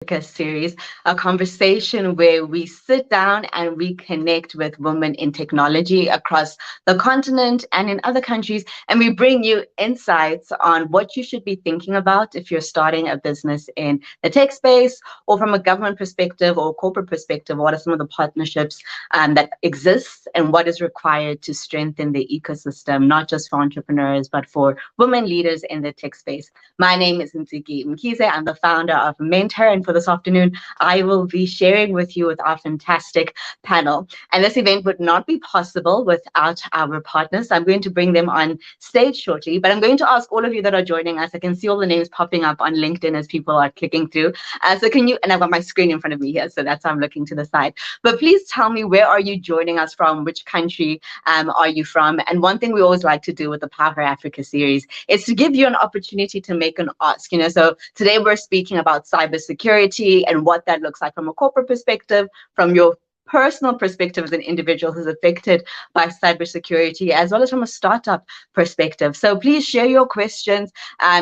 series, a conversation where we sit down and we connect with women in technology across the continent and in other countries, and we bring you insights on what you should be thinking about if you're starting a business in the tech space, or from a government perspective or corporate perspective. What are some of the partnerships that exist, and what is required to strengthen the ecosystem, not just for entrepreneurs, but for women leaders in the tech space. My name is Ntiki Mkize. I'm the founder of Mentor, and for this afternoon, I will be sharing with you with our fantastic panel. And this event would not be possible without our partners. I'm going to bring them on stage shortly, but I'm going to ask all of you that are joining us. I can see all the names popping up on LinkedIn as people are clicking through. So can you, and I've got my screen in front of me here, so that's how I'm looking to the side. But please tell me, where are you joining us from? Which country are you from? And one thing we always like to do with the Power Africa series is to give you an opportunity to make an ask. So today we're speaking about cybersecurity and what that looks like from a corporate perspective, from your personal perspective as an individual who's affected by cybersecurity, as well as from a startup perspective. So please share your questions,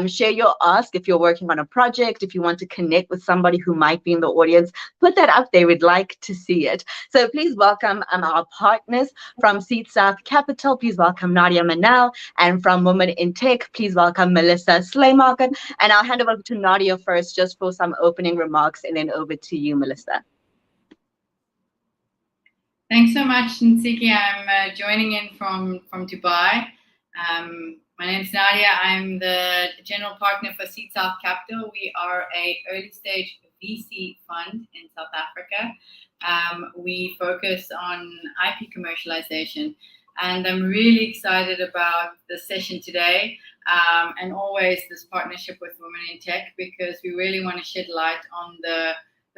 share your ask. If you're working on a project, if you want to connect with somebody who might be in the audience, put that up there. We'd like to see it. So please welcome our partners from Seed South Capital. Please welcome Nadia Manel, and from Women in Tech, please welcome Melissa Slaymarket. And I'll hand over to Nadia first, just for some opening remarks, and then over to you, Melissa. Thanks so much, Nsiki. I'm joining in from Dubai. My name is Nadia. I'm the general partner for Seed South Capital. We are a early stage VC fund in South Africa. We focus on IP commercialization, and I'm really excited about the session today, and always this partnership with Women in Tech, because we really want to shed light on the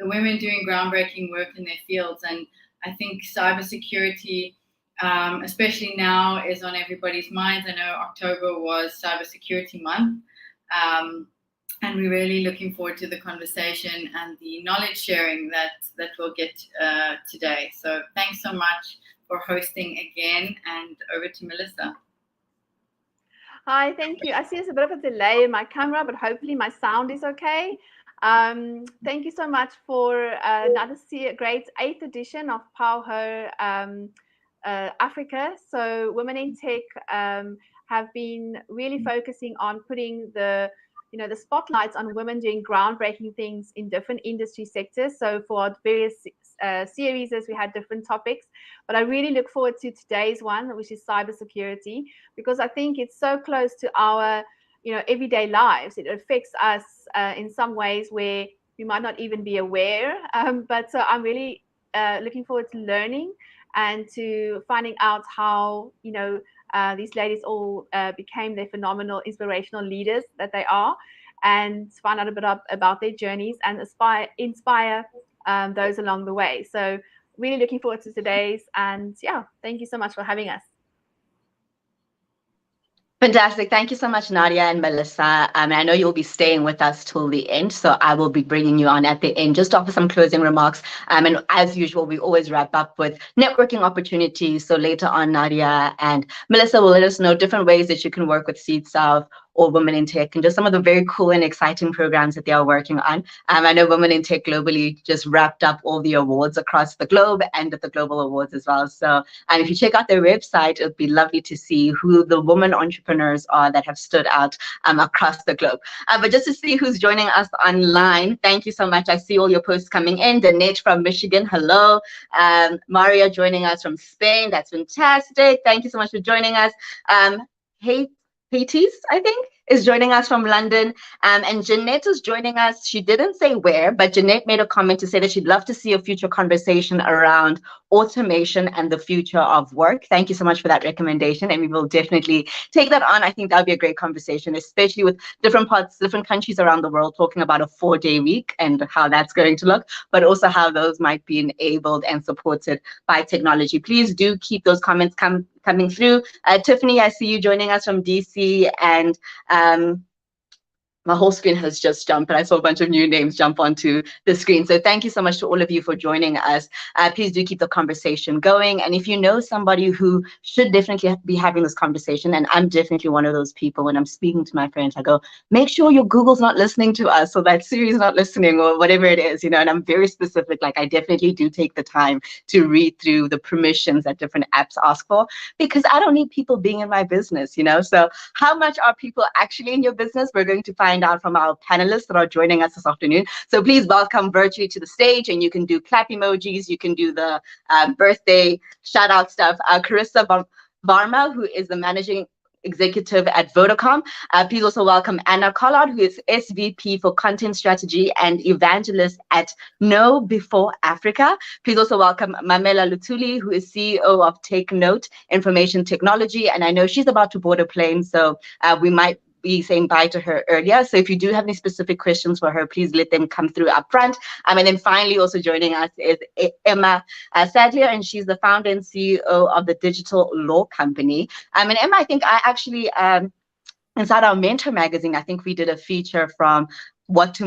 women doing groundbreaking work in their fields. And I think cybersecurity, especially now, is on everybody's minds. I know October was Cybersecurity Month, and we're really looking forward to the conversation and the knowledge sharing that we'll get today. So thanks so much for hosting again, and over to Melissa. Hi, thank you. I see there's a bit of a delay in my camera, but hopefully my sound is okay. Thank you so much for another great 8th edition of PowerHer Africa. So Women in Tech have been really focusing on putting the spotlights on women doing groundbreaking things in different industry sectors. So for our various series, we had different topics, but I really look forward to today's one, which is cybersecurity, because I think it's so close to our everyday lives. It affects us in some ways where we might not even be aware. But so I'm really looking forward to learning and to finding out how these ladies all became the phenomenal inspirational leaders that they are, and find out a bit about their journeys and inspire those along the way. So really looking forward to today's, and yeah, thank you so much for having us. Fantastic. Thank you so much, Nadia and Melissa. I know you'll be staying with us till the end, so I will be bringing you on at the end just to offer some closing remarks. And as usual, we always wrap up with networking opportunities. So later on, Nadia and Melissa will let us know different ways that you can work with Seed South or Women in Tech, and just some of the very cool and exciting programs that they are working on. I know Women in Tech globally just wrapped up all the awards across the globe and at the global awards as well. So if you check out their website, it would be lovely to see who the women entrepreneurs are that have stood out across the globe. But just to see who's joining us online, thank you so much. I see all your posts coming in. Danette from Michigan, hello. Maria joining us from Spain, that's fantastic. Thank you so much for joining us. Hades, I think, is joining us from London. And Jeanette is joining us. She didn't say where, but Jeanette made a comment to say that she'd love to see a future conversation around automation and the future of work. Thank you so much for that recommendation, and we will definitely take that on. I think that would be a great conversation, especially with different countries around the world talking about a 4-day week and how that's going to look, but also how those might be enabled and supported by technology. Please do keep those comments coming through. Tiffany, I see you joining us from DC, and my whole screen has just jumped, but I saw a bunch of new names jump onto the screen. So thank you so much to all of you for joining us. Please do keep the conversation going. And if you know somebody who should definitely be having this conversation, and I'm definitely one of those people, when I'm speaking to my friends, I go, make sure your Google's not listening to us, or that Siri's not listening, or whatever it is, and I'm very specific. Like, I definitely do take the time to read through the permissions that different apps ask for, because I don't need people being in my business, So how much are people actually in your business? We're going to find out from our panelists that are joining us this afternoon. So please welcome virtually to the stage, and you can do clap emojis, you can do the birthday shout out stuff. Carissa Varma, who is the managing executive at Vodacom. Please also welcome Anna Collard, who is SVP for Content Strategy and Evangelist at Know Before Africa. Please also welcome Mamela Lutuli, who is CEO of Take Note Information Technology. And I know she's about to board a plane, so we might be saying bye to her earlier. So if you do have any specific questions for her, please let them come through up front. And then finally, also joining us is Emma Sadlier, and she's the founder and CEO of the Digital Law Company. And Emma, I think I actually, inside our Mentor magazine, I think we did a feature from what to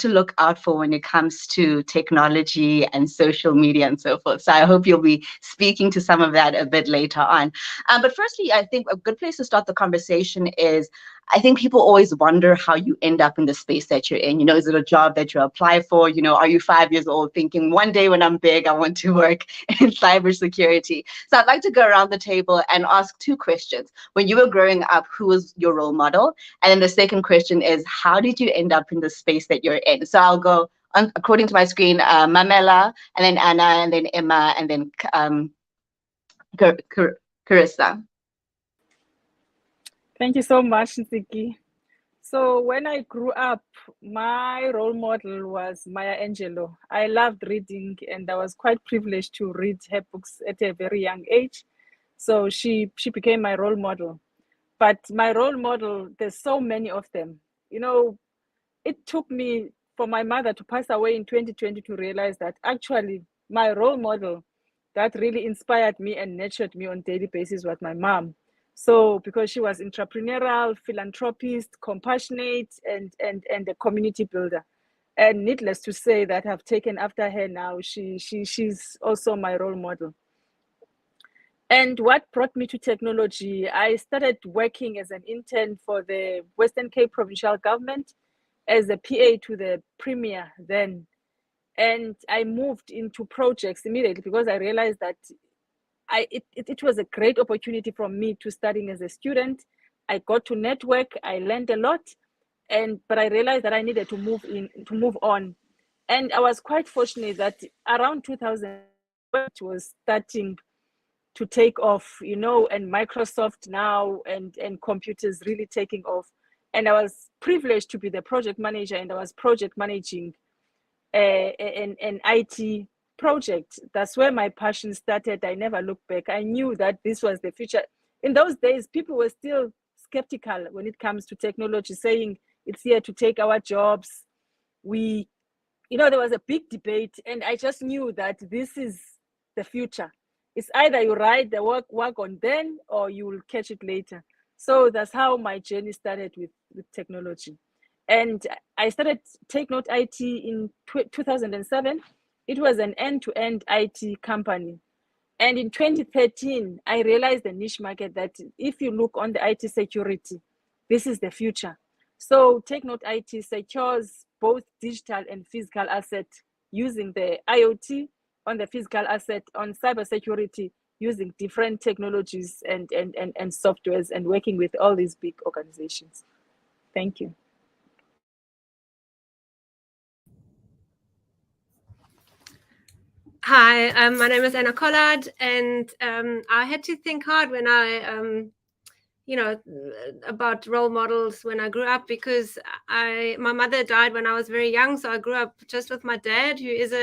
look out for when it comes to technology and social media and so forth. So I hope you'll be speaking to some of that a bit later on. But firstly, I think a good place to start the conversation is, I think people always wonder how you end up in the space that you're in. Is it a job that you apply for? Are you 5 years old thinking, one day when I'm big, I want to work in cybersecurity? So I'd like to go around the table and ask two questions. When you were growing up, who was your role model? And then the second question is, how did you end up in the space that you're in? So I'll go according to my screen, Mamela, and then Anna, and then Emma, and then Carissa. Thank you so much, Nsiki. So when I grew up, my role model was Maya Angelou. I loved reading, and I was quite privileged to read her books at a very young age. So she became my role model. But my role model, there's so many of them. It took me for my mother to pass away in 2020 to realize that actually my role model that really inspired me and nurtured me on a daily basis was my mom. So because she was entrepreneurial, philanthropist, compassionate, and a community builder. And needless to say that I've taken after her now. She's also my role model. And what brought me to technology, I started working as an intern for the Western Cape Provincial Government as a PA to the Premier then. And I moved into projects immediately because I realized that it was a great opportunity for me to studying as a student. I got to network, I learned a lot, but I realized that I needed to move on. And I was quite fortunate that around 2000, it was starting to take off, and Microsoft now and computers really taking off. And I was privileged to be the project manager, and I was project managing an IT project. That's where my passion started. I never looked back. I knew that this was the future. In those days, people were still skeptical when it comes to technology, saying it's here to take our jobs. There was a big debate, and I just knew that this is the future. It's either you ride the work on then, or you will catch it later. So that's how my journey started with technology. And I started Take Note IT in 2007. It was an end-to-end IT company. And in 2013, I realized the niche market that if you look on the IT security, this is the future. So Take Note IT secures both digital and physical assets using the IoT on the physical asset, on cybersecurity, using different technologies and softwares, and working with all these big organizations. Thank you. Hi, my name is Anna Collard, and I had to think hard when I, about role models when I grew up, because my mother died when I was very young, so I grew up just with my dad, who is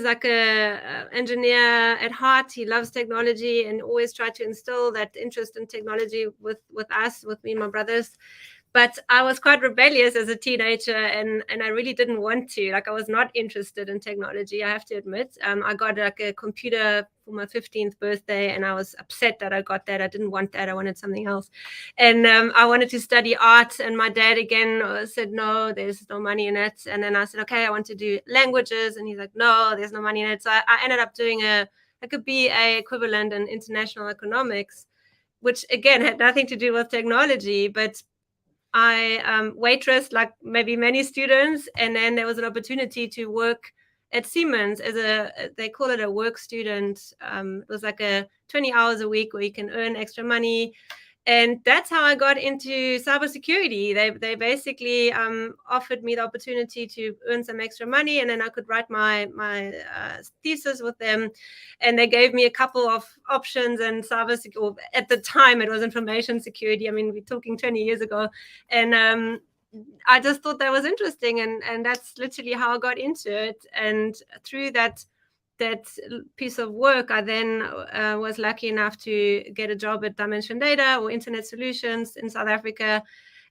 like a engineer at heart. He loves technology and always tried to instill that interest in technology with us, with me and my brothers. But I was quite rebellious as a teenager, and I really didn't want to. Like, I was not interested in technology, I have to admit. I got like a computer for my 15th birthday, and I was upset that I got that. I didn't want that. I wanted something else. And I wanted to study art, and my dad again said, no, there's no money in it. And then I said, okay, I want to do languages. And he's like, no, there's no money in it. So I ended up doing a BA equivalent in international economics, which again had nothing to do with technology, but I waitressed like maybe many students, and then there was an opportunity to work at Siemens as they call it a work student. It was like a 20 hours a week where you can earn extra money. And that's how I got into cybersecurity. They basically offered me the opportunity to earn some extra money, and then I could write my thesis with them. And they gave me a couple of options, and cybersecurity, at the time it was information security. I mean, we're talking 20 years ago. And I just thought that was interesting, and that's literally how I got into it. And through that piece of work, I then was lucky enough to get a job at Dimension Data or Internet Solutions in South Africa.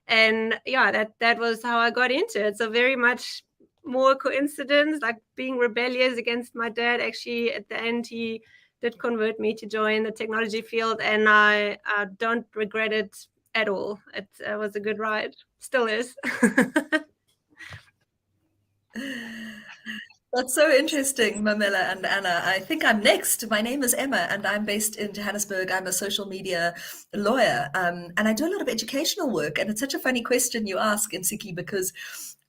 And yeah, that was how I got into it. So very much more coincidence, like being rebellious against my dad. Actually, at the end, he did convert me to join the technology field, and I don't regret it at all. It was a good ride. Still is. That's so interesting, Mamela and Anna. I think I'm next. My name is Emma, and I'm based in Johannesburg. I'm a social media lawyer, and I do a lot of educational work. And it's such a funny question you ask, Nsiki, because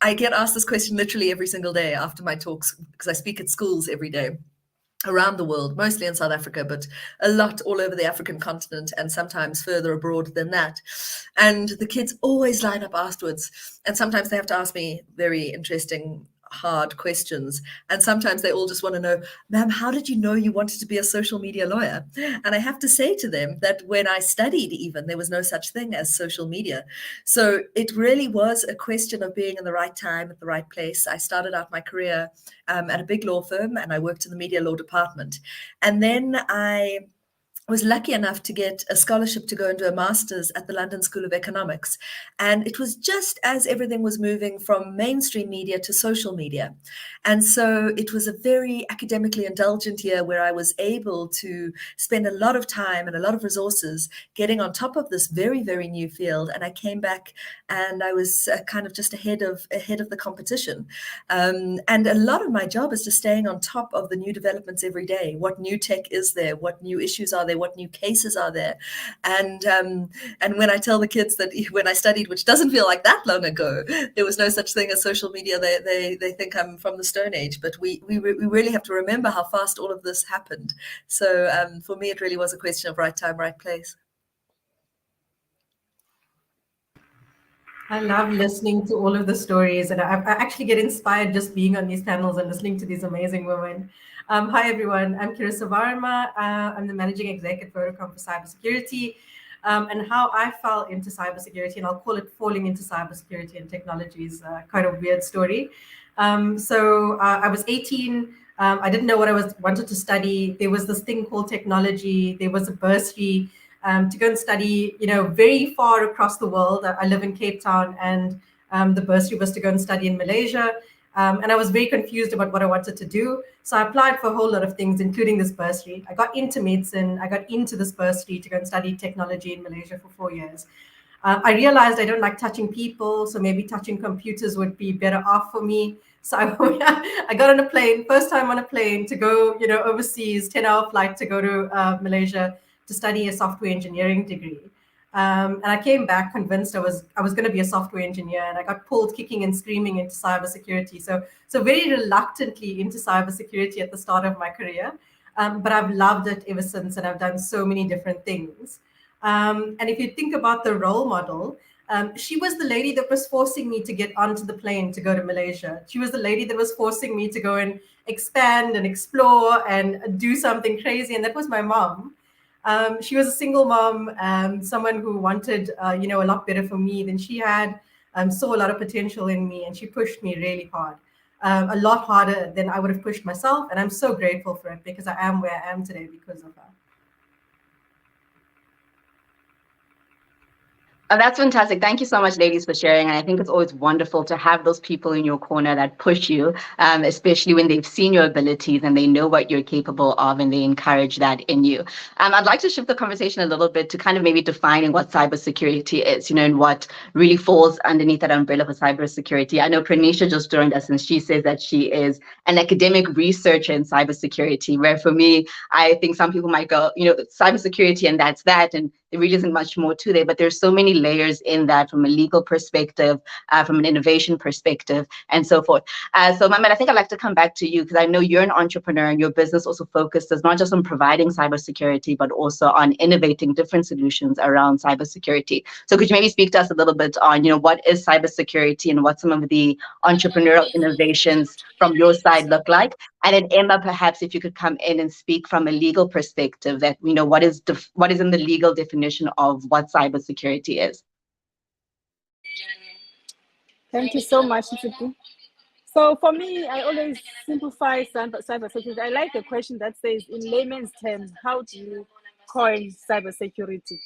I get asked this question literally every single day after my talks, because I speak at schools every day around the world, mostly in South Africa, but a lot all over the African continent and sometimes further abroad than that. And the kids always line up afterwards. And sometimes they have to ask me very interesting, hard questions. And sometimes they all just want to know, ma'am, how did you know you wanted to be a social media lawyer? And I have to say to them that when I studied even, there was no such thing as social media. So it really was a question of being in the right time at the right place. I started out my career at a big law firm, and I worked in the media law department. And then I was lucky enough to get a scholarship to go and do a master's at the London School of Economics. And it was just as everything was moving from mainstream media to social media. And so it was a very academically indulgent year where I was able to spend a lot of time and a lot of resources getting on top of this very, very new field. And I came back and I was kind of just ahead of the competition. And a lot of my job is just staying on top of the new developments every day. What new tech is there? What new issues are there? What new cases are there? And when I tell the kids that when I studied, which doesn't feel like that long ago, there was no such thing as social media, they think I'm from the Stone Age. But we really have to remember how fast all of this happened. So for me, it really was a question of right time, right place. I love listening to all of the stories, and I actually get inspired just being on these panels and listening to these amazing women. Hi, everyone. I'm Kirissa Varma. I'm the managing exec at Vodacom for cybersecurity. And how I fell into cybersecurity, and I'll call it falling into cybersecurity and technology, is kind of a weird story. So I was 18. I didn't know what I wanted to study. There was this thing called technology. There was a bursary to go and study, very far across the world. I live in Cape Town, and the bursary was to go and study in Malaysia. And I was very confused about what I wanted to do. So I applied for a whole lot of things, including this bursary. I got into medicine. I got into this bursary to go and study technology in Malaysia for 4 years. I realized I don't like touching people, so maybe touching computers would be better off for me. So I got on a plane, first time on a plane to go, overseas, 10-hour flight to go to Malaysia to study a software engineering degree. And I came back convinced I was going to be a software engineer, and I got pulled kicking and screaming into cybersecurity. So very reluctantly into cybersecurity at the start of my career. But I've loved it ever since, and I've done so many different things. And if you think about the role model, she was the lady that was forcing me to get onto the plane to go to Malaysia. She was the lady that was forcing me to go and expand and explore and do something crazy. And that was my mom. She was a single mom, someone who wanted, a lot better for me than she had, saw a lot of potential in me, and she pushed me really hard, a lot harder than I would have pushed myself. And I'm so grateful for it, because I am where I am today because of her. Oh, that's fantastic. Thank you so much, ladies, for sharing. And I think it's always wonderful to have those people in your corner that push you, especially when they've seen your abilities and they know what you're capable of and they encourage that in you. I'd like to shift the conversation a little bit to kind of maybe defining what cybersecurity is, and what really falls underneath that umbrella for cybersecurity. I know Pranisha just joined us and she says that she is an academic researcher in cybersecurity, where for me, I think some people might go, cybersecurity and that's that. And there really isn't much more to there, but there's so many layers in that from a legal perspective, from an innovation perspective, and so forth. So, Mamet, I think I'd like to come back to you because I know you're an entrepreneur and your business also focuses not just on providing cybersecurity, but also on innovating different solutions around cybersecurity. So could you maybe speak to us a little bit on, what is cybersecurity and what some of the entrepreneurial innovations from your side look like? And then Emma, perhaps if you could come in and speak from a legal perspective that, what is in the legal definition of what cybersecurity is. Thank you so much, Nsiki. So for me, I always simplify cybersecurity. I like the question that says, in layman's terms, how do you coin cybersecurity?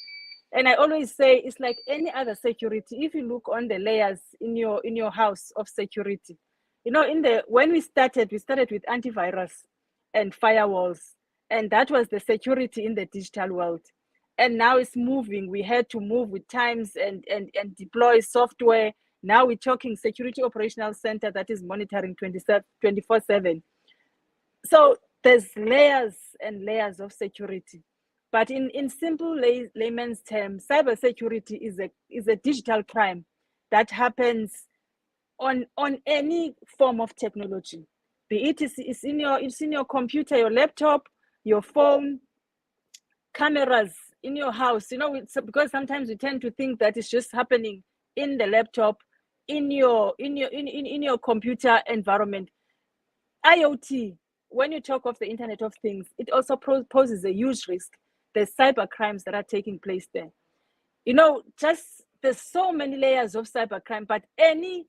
And I always say it's like any other security. If you look on the layers in your house of security, when we started with antivirus and firewalls, and that was the security in the digital world. And now it's moving. We had to move with times and deploy software. Now we're talking security operational center that is monitoring 24/7. So there's layers and layers of security. But in simple layman's terms, cybersecurity is a digital crime that happens on any form of technology. Be it it's in your computer, your laptop, your phone, cameras in your house. Because sometimes we tend to think that it's just happening in the laptop, in your computer environment. IoT, when you talk of the Internet of Things, it also poses a huge risk. There's cyber crimes that are taking place there. There's so many layers of cybercrime, but any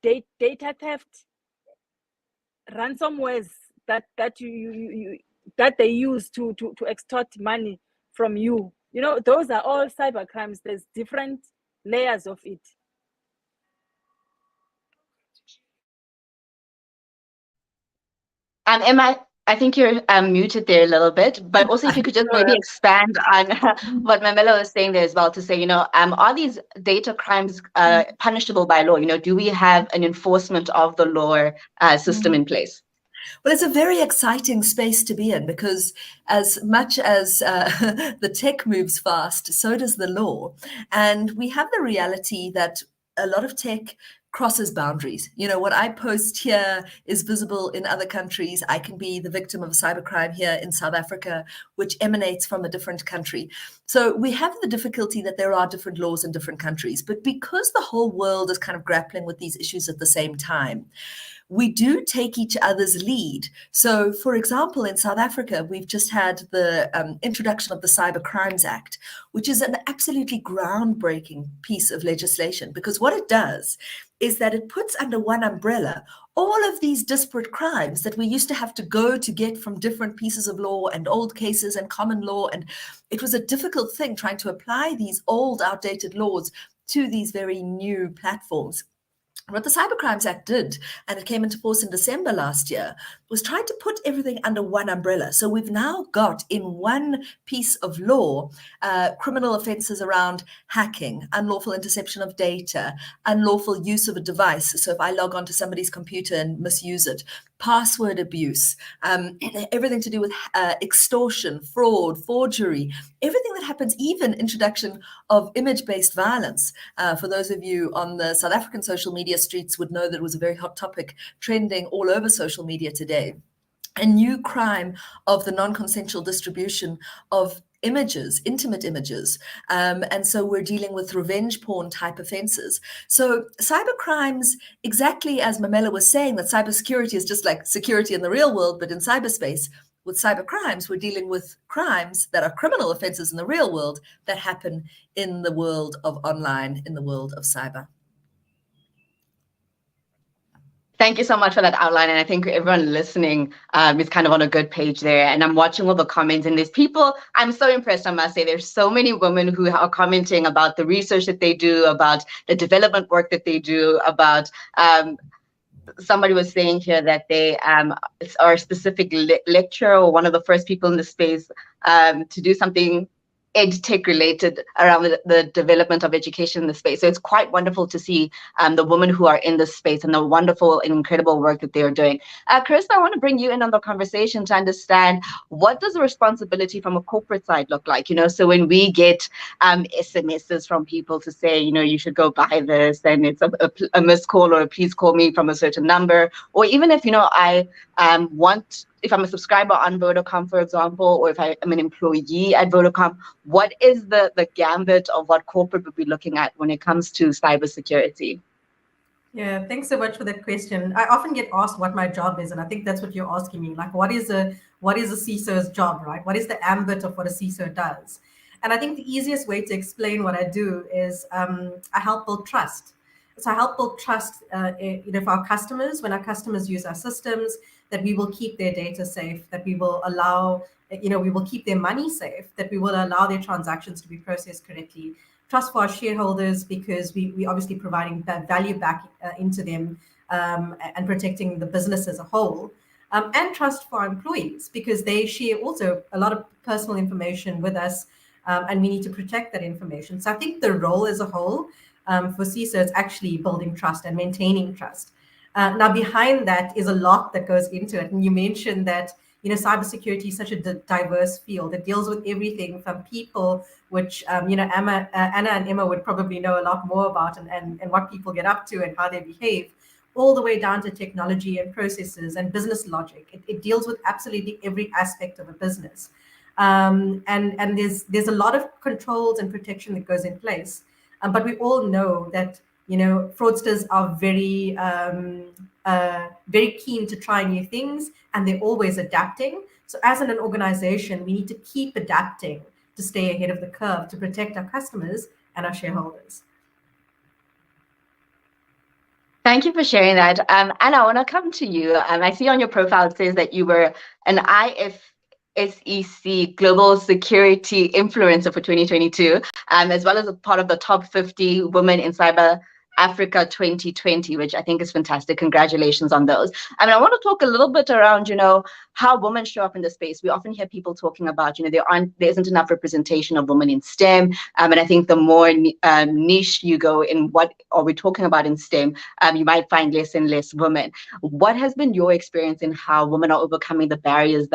data theft, ransomwares that they use to extort money from you, those are all cyber crimes. There's different layers of it. Emma, I think you're muted there a little bit, but also if you could just maybe expand on what Mamela was saying there as well, to say, are these data crimes punishable by law? Do we have an enforcement of the law system in place? Well, it's a very exciting space to be in, because as much as the tech moves fast, so does the law. And we have the reality that a lot of tech crosses boundaries. What I post here is visible in other countries. I can be the victim of a cybercrime here in South Africa, which emanates from a different country. So we have the difficulty that there are different laws in different countries. But because the whole world is kind of grappling with these issues at the same time, we do take each other's lead. So, for example, in South Africa, we've just had the introduction of the Cyber Crimes Act, which is an absolutely groundbreaking piece of legislation, because what it does is that it puts under one umbrella all of these disparate crimes that we used to have to go to get from different pieces of law and old cases and common law. And it was a difficult thing trying to apply these old, outdated laws to these very new platforms. What the Cyber Crimes Act did, and it came into force in December last year, was trying to put everything under one umbrella. So we've now got in one piece of law criminal offenses around hacking, unlawful interception of data, unlawful use of a device. So if I log onto somebody's computer and misuse it, password abuse, everything to do with extortion, fraud, forgery, everything that happens, even introduction of image-based violence. For those of you on the South African social media streets would know that it was a very hot topic trending all over social media today. A new crime of the non-consensual distribution of images, intimate images. And so we're dealing with revenge porn type offenses. So cyber crimes, exactly as Mamela was saying, that cybersecurity is just like security in the real world, but in cyberspace. With cyber crimes, we're dealing with crimes that are criminal offenses in the real world that happen in the world of online, in the world of cyber. Thank you so much for that outline. And I think everyone listening is kind of on a good page there. And I'm watching all the comments, and there's people, I'm so impressed, I must say. There's so many women who are commenting about the research that they do, about the development work that they do, about somebody was saying here that they are a specific lecturer or one of the first people in the space to do something EdTech related around the development of education in the space. So it's quite wonderful to see the women who are in this space and the wonderful and incredible work that they are doing. Chris, I want to bring you in on the conversation to understand, what does the responsibility from a corporate side look like? So when we get SMSs from people to say, you should go buy this, and it's a missed call or a please call me from a certain number, or even if, I if I'm a subscriber on Vodacom, for example, or if I am an employee at Vodacom, what is the gambit of what corporate would be looking at when it comes to cybersecurity? Yeah, thanks so much for that question. I often get asked what my job is, and I think that's what you're asking me. Like, what is a CISO's job, right? What is the ambit of what a CISO does? And I think the easiest way to explain what I do is I help build trust. So I help build trust, for our customers. When our customers use our systems, that we will keep their data safe, that we will allow, we will keep their money safe, that we will allow their transactions to be processed correctly. Trust for our shareholders, because we obviously providing that value back into them and protecting the business as a whole. And trust for our employees, because they share also a lot of personal information with us, and we need to protect that information. So I think the role as a whole for CISO is actually building trust and maintaining trust. Now, behind that is a lot that goes into it. And you mentioned that, cybersecurity is such a diverse field. It deals with everything from people, which, Anna and Emma would probably know a lot more about, and what people get up to and how they behave, all the way down to technology and processes and business logic. It deals with absolutely every aspect of a business. And there's a lot of controls and protection that goes in place. But we all know that fraudsters are very keen to try new things, and they're always adapting. So as an organization, we need to keep adapting to stay ahead of the curve, to protect our customers and our shareholders. Thank you for sharing that. Anna, I want to come to you. I see on your profile it says that you were an IFSEC Global Security Influencer for 2022, as well as a part of the top 50 Women in Cyber Africa 2020, which I think is fantastic. Congratulations on those. I mean, I want to talk a little bit around, how women show up in the space. We often hear people talking about, there isn't enough representation of women in STEM. And I think the more niche you go in what are we talking about in STEM, you might find less and less women. What has been your experience in how women are overcoming the barriers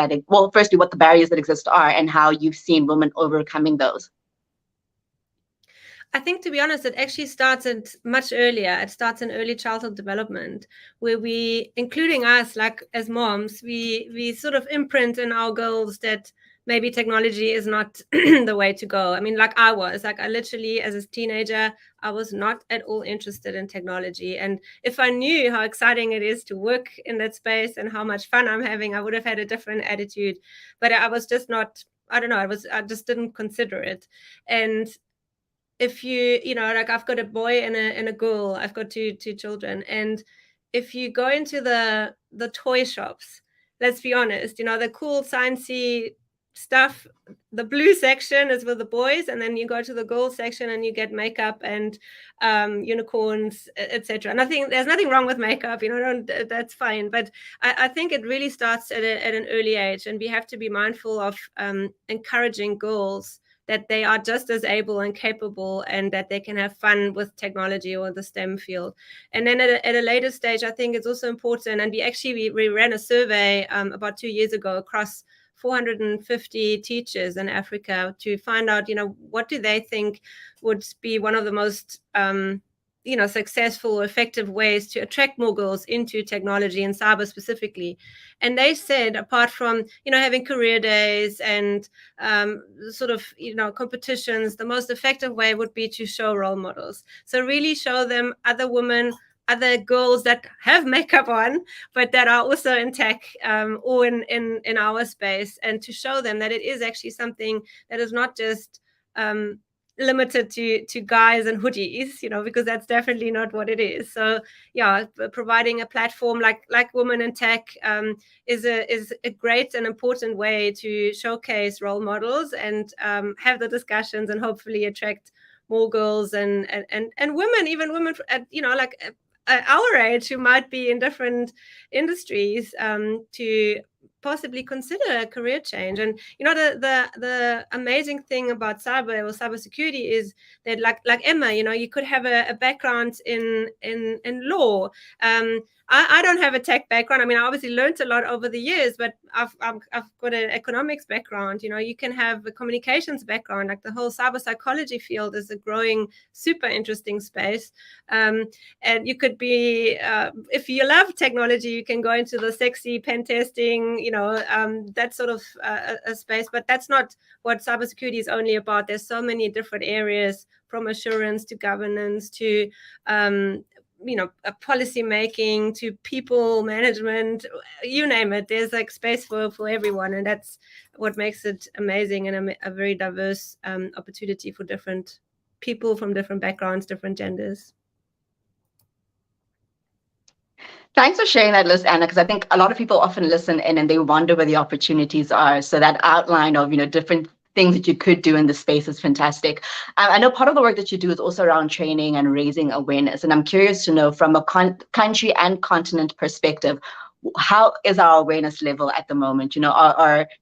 firstly, what the barriers that exist are, and how you've seen women overcoming those? I think, to be honest, it actually starts much earlier. It starts in early childhood development, where we, including us, like as moms, we sort of imprint in our girls that maybe technology is not the way to go. I mean, I literally, as a teenager, I was not at all interested in technology. And if I knew how exciting it is to work in that space and how much fun I'm having, I would have had a different attitude. But I was just not, I don't know, I just didn't consider it. And if I've got a boy and a girl, I've got two children, and if you go into the toy shops, let's be honest, the cool sciencey stuff, the blue section is with the boys, and then you go to the girls section and you get makeup and unicorns, etc. There's nothing wrong with makeup, that's fine, but I think it really starts at an early age, and we have to be mindful of encouraging girls that they are just as able and capable, and that they can have fun with technology or the STEM field. And then at a later stage, I think it's also important, and we ran a survey about 2 years ago across 450 teachers in Africa to find out, what do they think would be one of the most successful or effective ways to attract more girls into technology and cyber specifically. And they said, apart from, having career days and competitions, the most effective way would be to show role models. So really show them other women, other girls that have makeup on, but that are also in tech or in our space, and to show them that it is actually something that is not just limited to guys and hoodies, because that's definitely not what it is. So yeah, providing a platform like Women in Tech is a great and important way to showcase role models and have the discussions and hopefully attract more girls and women, even women at our age who might be in different industries, to possibly consider a career change. And the amazing thing about cybersecurity is that like Emma, you could have a background in law. I don't have a tech background. I mean, I obviously learned a lot over the years, but I've got an economics background. You can have a communications background. Like the whole cyber psychology field is a growing, super interesting space. And you could be, if you love technology, you can go into the sexy pen testing, that sort of a space. But that's not what cybersecurity is only about. There's so many different areas, from assurance to governance to policy making to people management, you name it. There's like space for everyone, and that's what makes it amazing and a very diverse opportunity for different people from different backgrounds, different genders. Thanks for sharing that, Liz, Anna, because I think a lot of people often listen in and they wonder where the opportunities are. So that outline of different things that you could do in the space is fantastic. I know part of the work that you do is also around training and raising awareness. And I'm curious to know, from a country and continent perspective, how is our awareness level at the moment? Do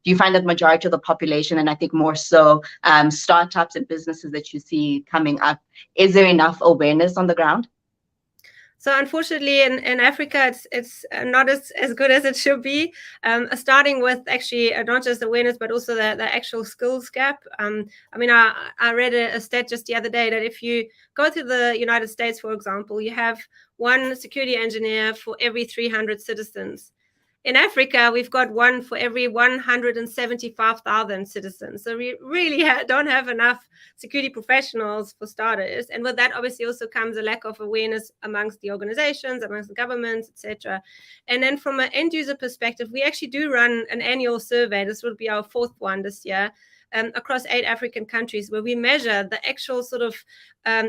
you find that majority of the population, and I think more so startups and businesses that you see coming up, is there enough awareness on the ground? So unfortunately, in Africa, it's not as good as it should be. Starting with actually not just awareness, but also the actual skills gap. I read a stat just the other day that if you go to the United States, for example, you have one security engineer for every 300 citizens. In Africa, we've got one for every 175,000 citizens. So we really don't have enough security professionals, for starters. And with that, obviously, also comes a lack of awareness amongst the organizations, amongst the governments, etc. And then from an end user perspective, we actually do run an annual survey. This will be our 4th one this year. Across 8 African countries, where we measure the actual sort of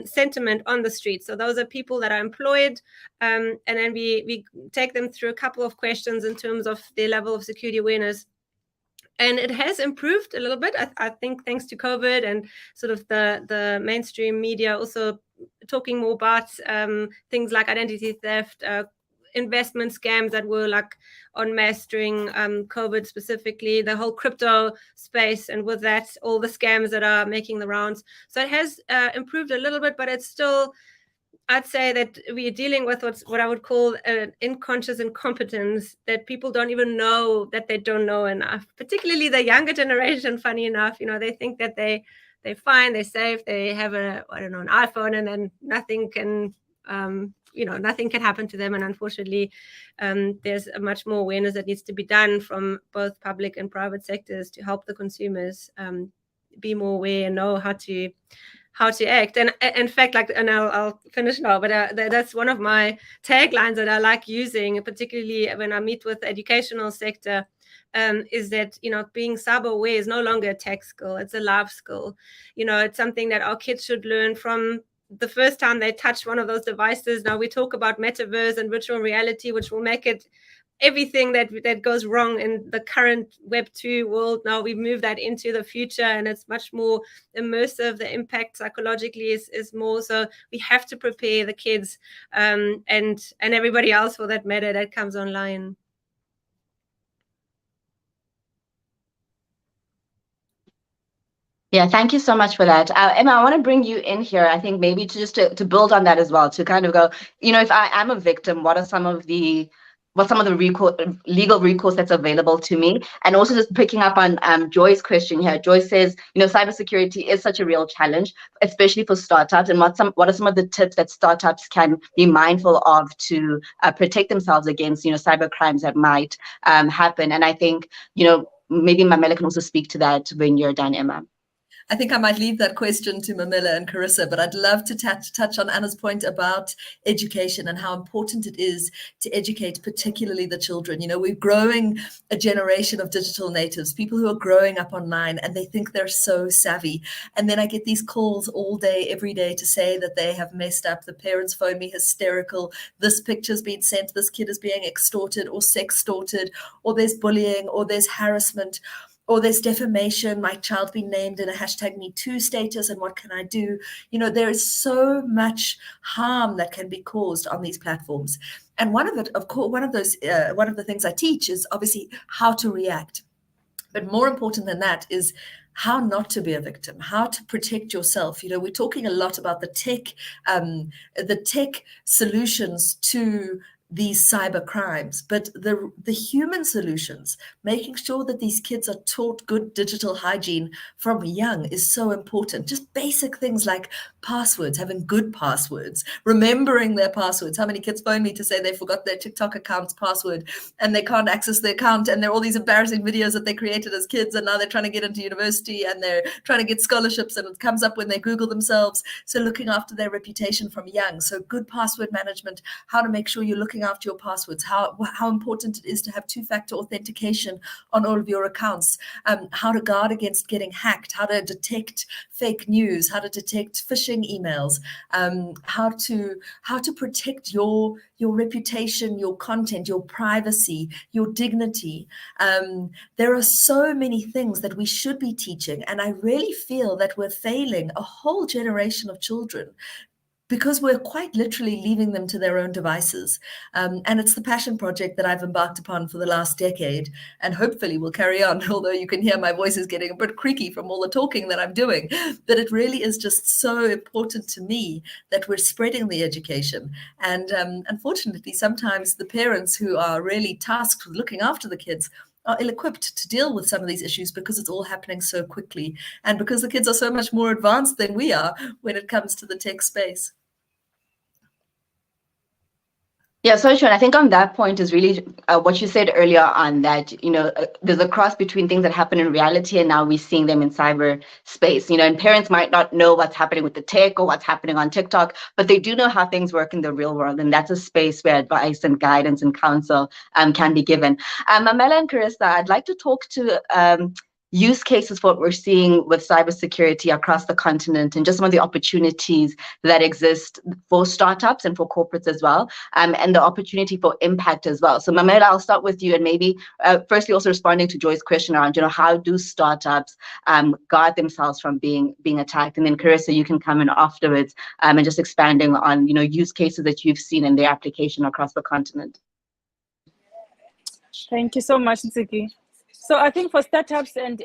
sentiment on the street. So those are people that are employed, and then we take them through a couple of questions in terms of their level of security awareness. And it has improved a little bit, I think, thanks to COVID and sort of the mainstream media also talking more about things like identity theft, investment scams that were like en masse during COVID, specifically the whole crypto space, and with that all the scams that are making the rounds. So it has improved a little bit, but it's still, I'd say that we are dealing with what I would call an unconscious incompetence, that people don't even know that they don't know enough, particularly the younger generation. Funny enough, they think that they're fine, they're safe, they have an iPhone, and then nothing can nothing can happen to them. And unfortunately, there's a much more awareness that needs to be done from both public and private sectors to help the consumers be more aware and know how to act. And in fact, and I'll finish now, but that's one of my taglines that I like using, particularly when I meet with the educational sector, is that, being cyber aware is no longer a tech skill, it's a life skill. It's something that our kids should learn from the first time they touch one of those devices. Now we talk about metaverse and virtual reality, which will make it everything that goes wrong in the current Web 2 world. Now we move that into the future, and it's much more immersive. The impact psychologically is more. So we have to prepare the kids and everybody else, for that matter, that comes online. Yeah, thank you so much for that. Emma, I want to bring you in here. I think maybe to build on that as well, to kind of go, if I am a victim, what's some of the legal recourse that's available to me? And also just picking up on Joy's question here. Joy says, cybersecurity is such a real challenge, especially for startups. And what are some of the tips that startups can be mindful of to protect themselves against, cyber crimes that might happen? And I think, maybe Mamela can also speak to that when you're done, Emma. I think I might leave that question to Mamela and Carissa, but I'd love to touch on Anna's point about education and how important it is to educate, particularly the children. You know, we're growing a generation of digital natives, people who are growing up online, and they think they're so savvy. And then I get these calls all day, every day to say that they have messed up. The parents phone me hysterical. This picture's been sent, this kid is being extorted or sextorted, or there's bullying, or there's harassment, or there's defamation, my child being named in a #MeToo status, and what can I do? You know, there is so much harm that can be caused on these platforms. And one of the things I teach is obviously how to react. But more important than that is how not to be a victim, how to protect yourself. You know, we're talking a lot about the tech solutions to these cyber crimes, but the human solutions, making sure that these kids are taught good digital hygiene from young is so important. Just basic things like passwords, having good passwords, remembering their passwords. How many kids phone me to say they forgot their TikTok account's password and they can't access the account, and there are all these embarrassing videos that they created as kids, and now they're trying to get into university and they're trying to get scholarships, and it comes up when they Google themselves. So looking after their reputation from young. So good password management, how to make sure you're looking after your passwords, how important it is to have two-factor authentication on all of your accounts, how to guard against getting hacked, how to detect fake news, how to detect phishing emails, how to protect your reputation, your content, your privacy, your dignity. There are so many things that we should be teaching, and I really feel that we're failing a whole generation of children because we're quite literally leaving them to their own devices. And it's the passion project that I've embarked upon for the last decade, and hopefully will carry on, although you can hear my voice is getting a bit creaky from all the talking that I'm doing. But it really is just so important to me that we're spreading the education. And unfortunately, sometimes the parents who are really tasked with looking after the kids are ill-equipped to deal with some of these issues because it's all happening so quickly, and because the kids are so much more advanced than we are when it comes to the tech space. Yeah, so true. And I think on that point is really what you said earlier on, that, you know, there's a cross between things that happen in reality and now we're seeing them in cyberspace. You know, and parents might not know what's happening with the tech or what's happening on TikTok, but they do know how things work in the real world. And that's a space where advice and guidance and counsel can be given. Mamela and Carissa, I'd like to talk to use cases for what we're seeing with cybersecurity across the continent, and just some of the opportunities that exist for startups and for corporates as well, and the opportunity for impact as well. So Mamela, I'll start with you, and maybe firstly also responding to Joy's question around, you know, how do startups guard themselves from being attacked? And then Carissa, you can come in afterwards, and just expanding on, you know, use cases that you've seen in their application across the continent. Thank you so much, Ntsiki. So I think for startups and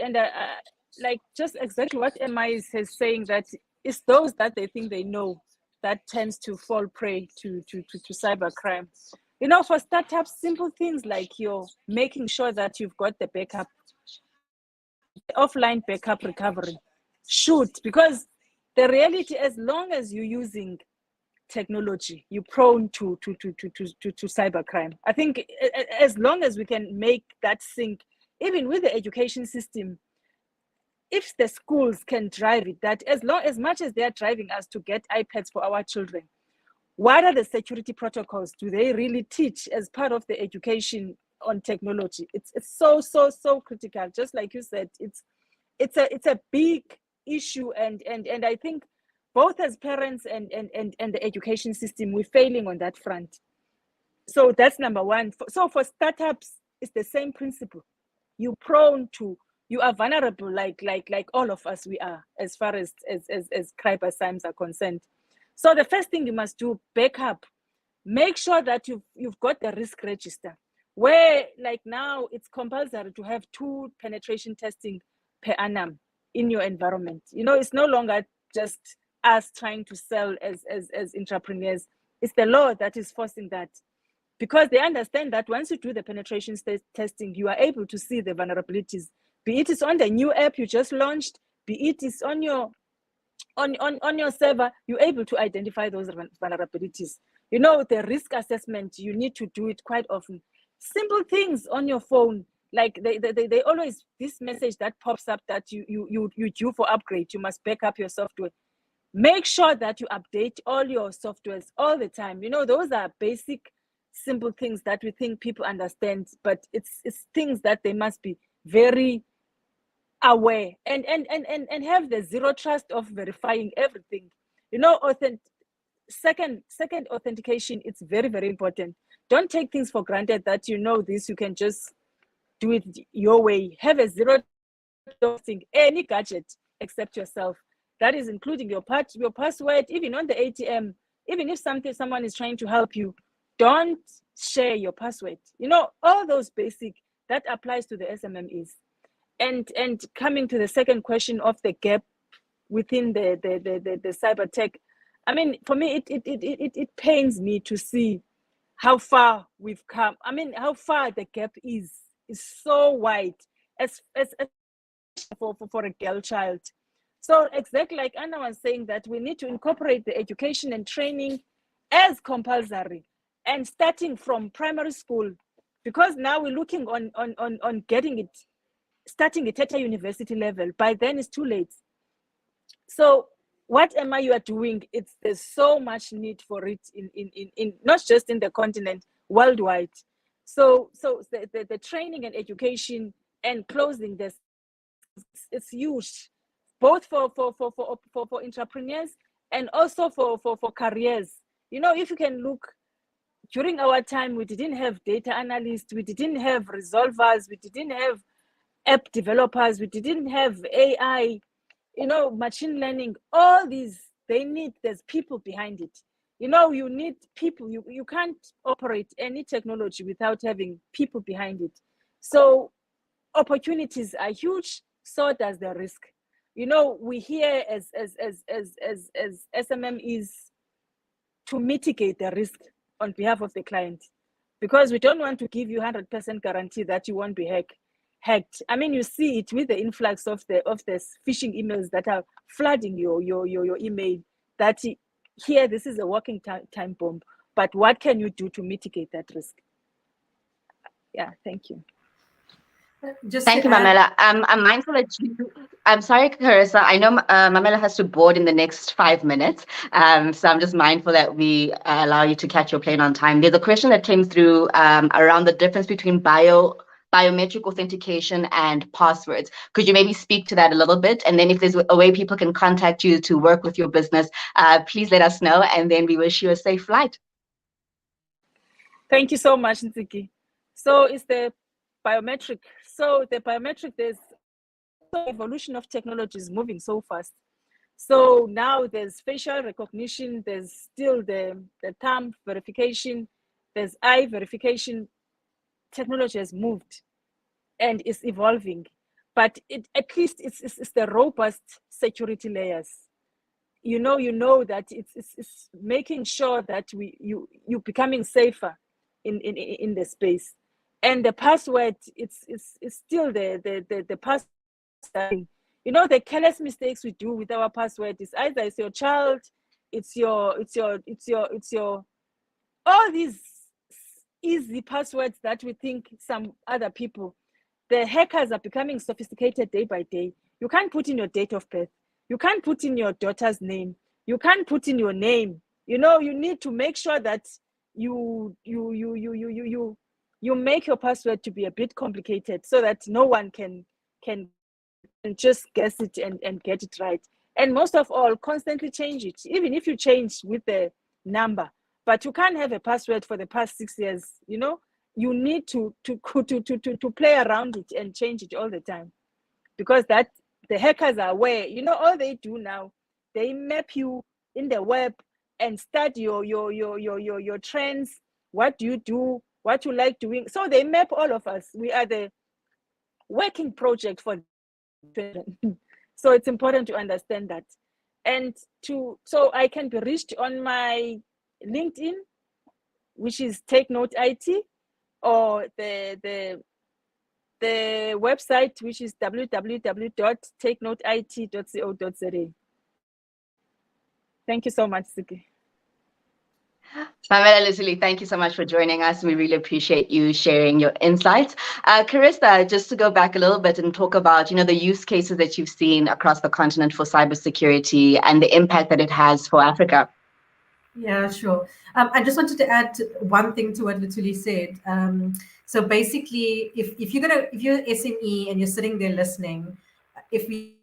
like just exactly what Emma is saying, that it's those that they think they know that tends to fall prey to cybercrime. You know, for startups, simple things like you're making sure that you've got the backup, offline backup recovery, because the reality, as long as you're using technology, you're prone to cybercrime. I think as long as we can make that sync, even with the education system, if the schools can drive it, that as much as they're driving us to get iPads for our children, what are the security protocols do they really teach as part of the education on technology? It's so critical. Just like you said, it's a big issue, and I think both as parents and the education system, we're failing on that front. So that's number one. So for startups, it's the same principle. You are vulnerable, like all of us we are, as far as cyber are concerned. So the first thing you must do, backup. Make sure that you've got the risk register, where like now it's compulsory to have 2 penetration testing per annum in your environment. You know, it's no longer just us trying to sell as entrepreneurs. It's the law that is forcing that, because they understand that once you do the penetration testing, you are able to see the vulnerabilities, be it is on the new app you just launched, be it is on your server, you're able to identify those vulnerabilities. You know, the risk assessment, you need to do it quite often. Simple things on your phone, like they always, this message that pops up that you due for upgrade, you must back up your software. Make sure that you update all your softwares all the time. Those are basic, simple things that we think people understand, but it's things that they must be very aware and have the zero trust of verifying everything. Second authentication, it's very, very important. Don't take things for granted that this, you can just do it your way. Have a zero trusting any gadget except yourself. That is including your password, even on the ATM. Even if someone is trying to help you, don't share your password. All those basic, that applies to the SMMEs. And coming to the second question of the gap within the cyber tech, I mean, for me, it pains me to see how far we've come. I mean, how far the gap is so wide, as for a girl child. So exactly like Anna was saying, that we need to incorporate the education and training as compulsory, and starting from primary school, because now we're looking on getting it, starting it at a university level. By then it's too late. So whatever you are doing, there's so much need for it in not just in the continent, worldwide. So the training and education and closing this, it's huge, both for entrepreneurs and also for careers. If you can look, during our time, we didn't have data analysts, we didn't have resolvers, we didn't have app developers, we didn't have AI, machine learning. All these, there's people behind it. You need people. You can't operate any technology without having people behind it. So opportunities are huge, so does the risk. We here as SMMEs to mitigate the risk on behalf of the client, because we don't want to give you 100% guarantee that you won't be hacked. I mean, you see it with the influx of the phishing emails that are flooding your email, that here, this is a working time bomb, but what can you do to mitigate that risk? Yeah, thank you. Thank you, Mamela. I'm mindful that I'm sorry, Carissa. I know Mamela has to board in the next 5 minutes. So I'm just mindful that we allow you to catch your plane on time. There's a question that came through around the difference between biometric authentication and passwords. Could you maybe speak to that a little bit? And then if there's a way people can contact you to work with your business, please let us know, and then we wish you a safe flight. Thank you so much, Ntsiki. So it's the biometric. So the biometric, there's the evolution of technology is moving so fast. So now there's facial recognition, there's still the thumb verification, there's eye verification. Technology has moved and is evolving, but at least it's the robust security layers. You know that it's making sure that you're becoming safer in the space. And the password, it's still the password. The careless mistakes we do with our password is either it's your child, it's your all these easy passwords that we think some other people. The hackers are becoming sophisticated day by day. You can't put in your date of birth. You can't put in your daughter's name. You can't put in your name. You need to make sure that you make your password to be a bit complicated, so that no one can just guess it and get it right. And most of all, constantly change it, even if you change with the number. But you can't have a password for the past 6 years. You need to play around it and change it all the time, because that the hackers are aware. All they do now, they map you in the web and study your trends. What do you do? What you like doing? So they map all of us. We are the working project for them. So it's important to understand that. And so I can be reached on my LinkedIn, which is Take Note IT, or the website, which is www.takenoteit.co.za. Thank you so much, Siki. Pamela, Lucille, thank you so much for joining us. We really appreciate you sharing your insights. Carissa, just to go back a little bit and talk about, the use cases that you've seen across the continent for cybersecurity and the impact that it has for Africa. Yeah, sure. I just wanted to add one thing to what Lutuli said. So basically, if you're SME and you're sitting there listening, if you're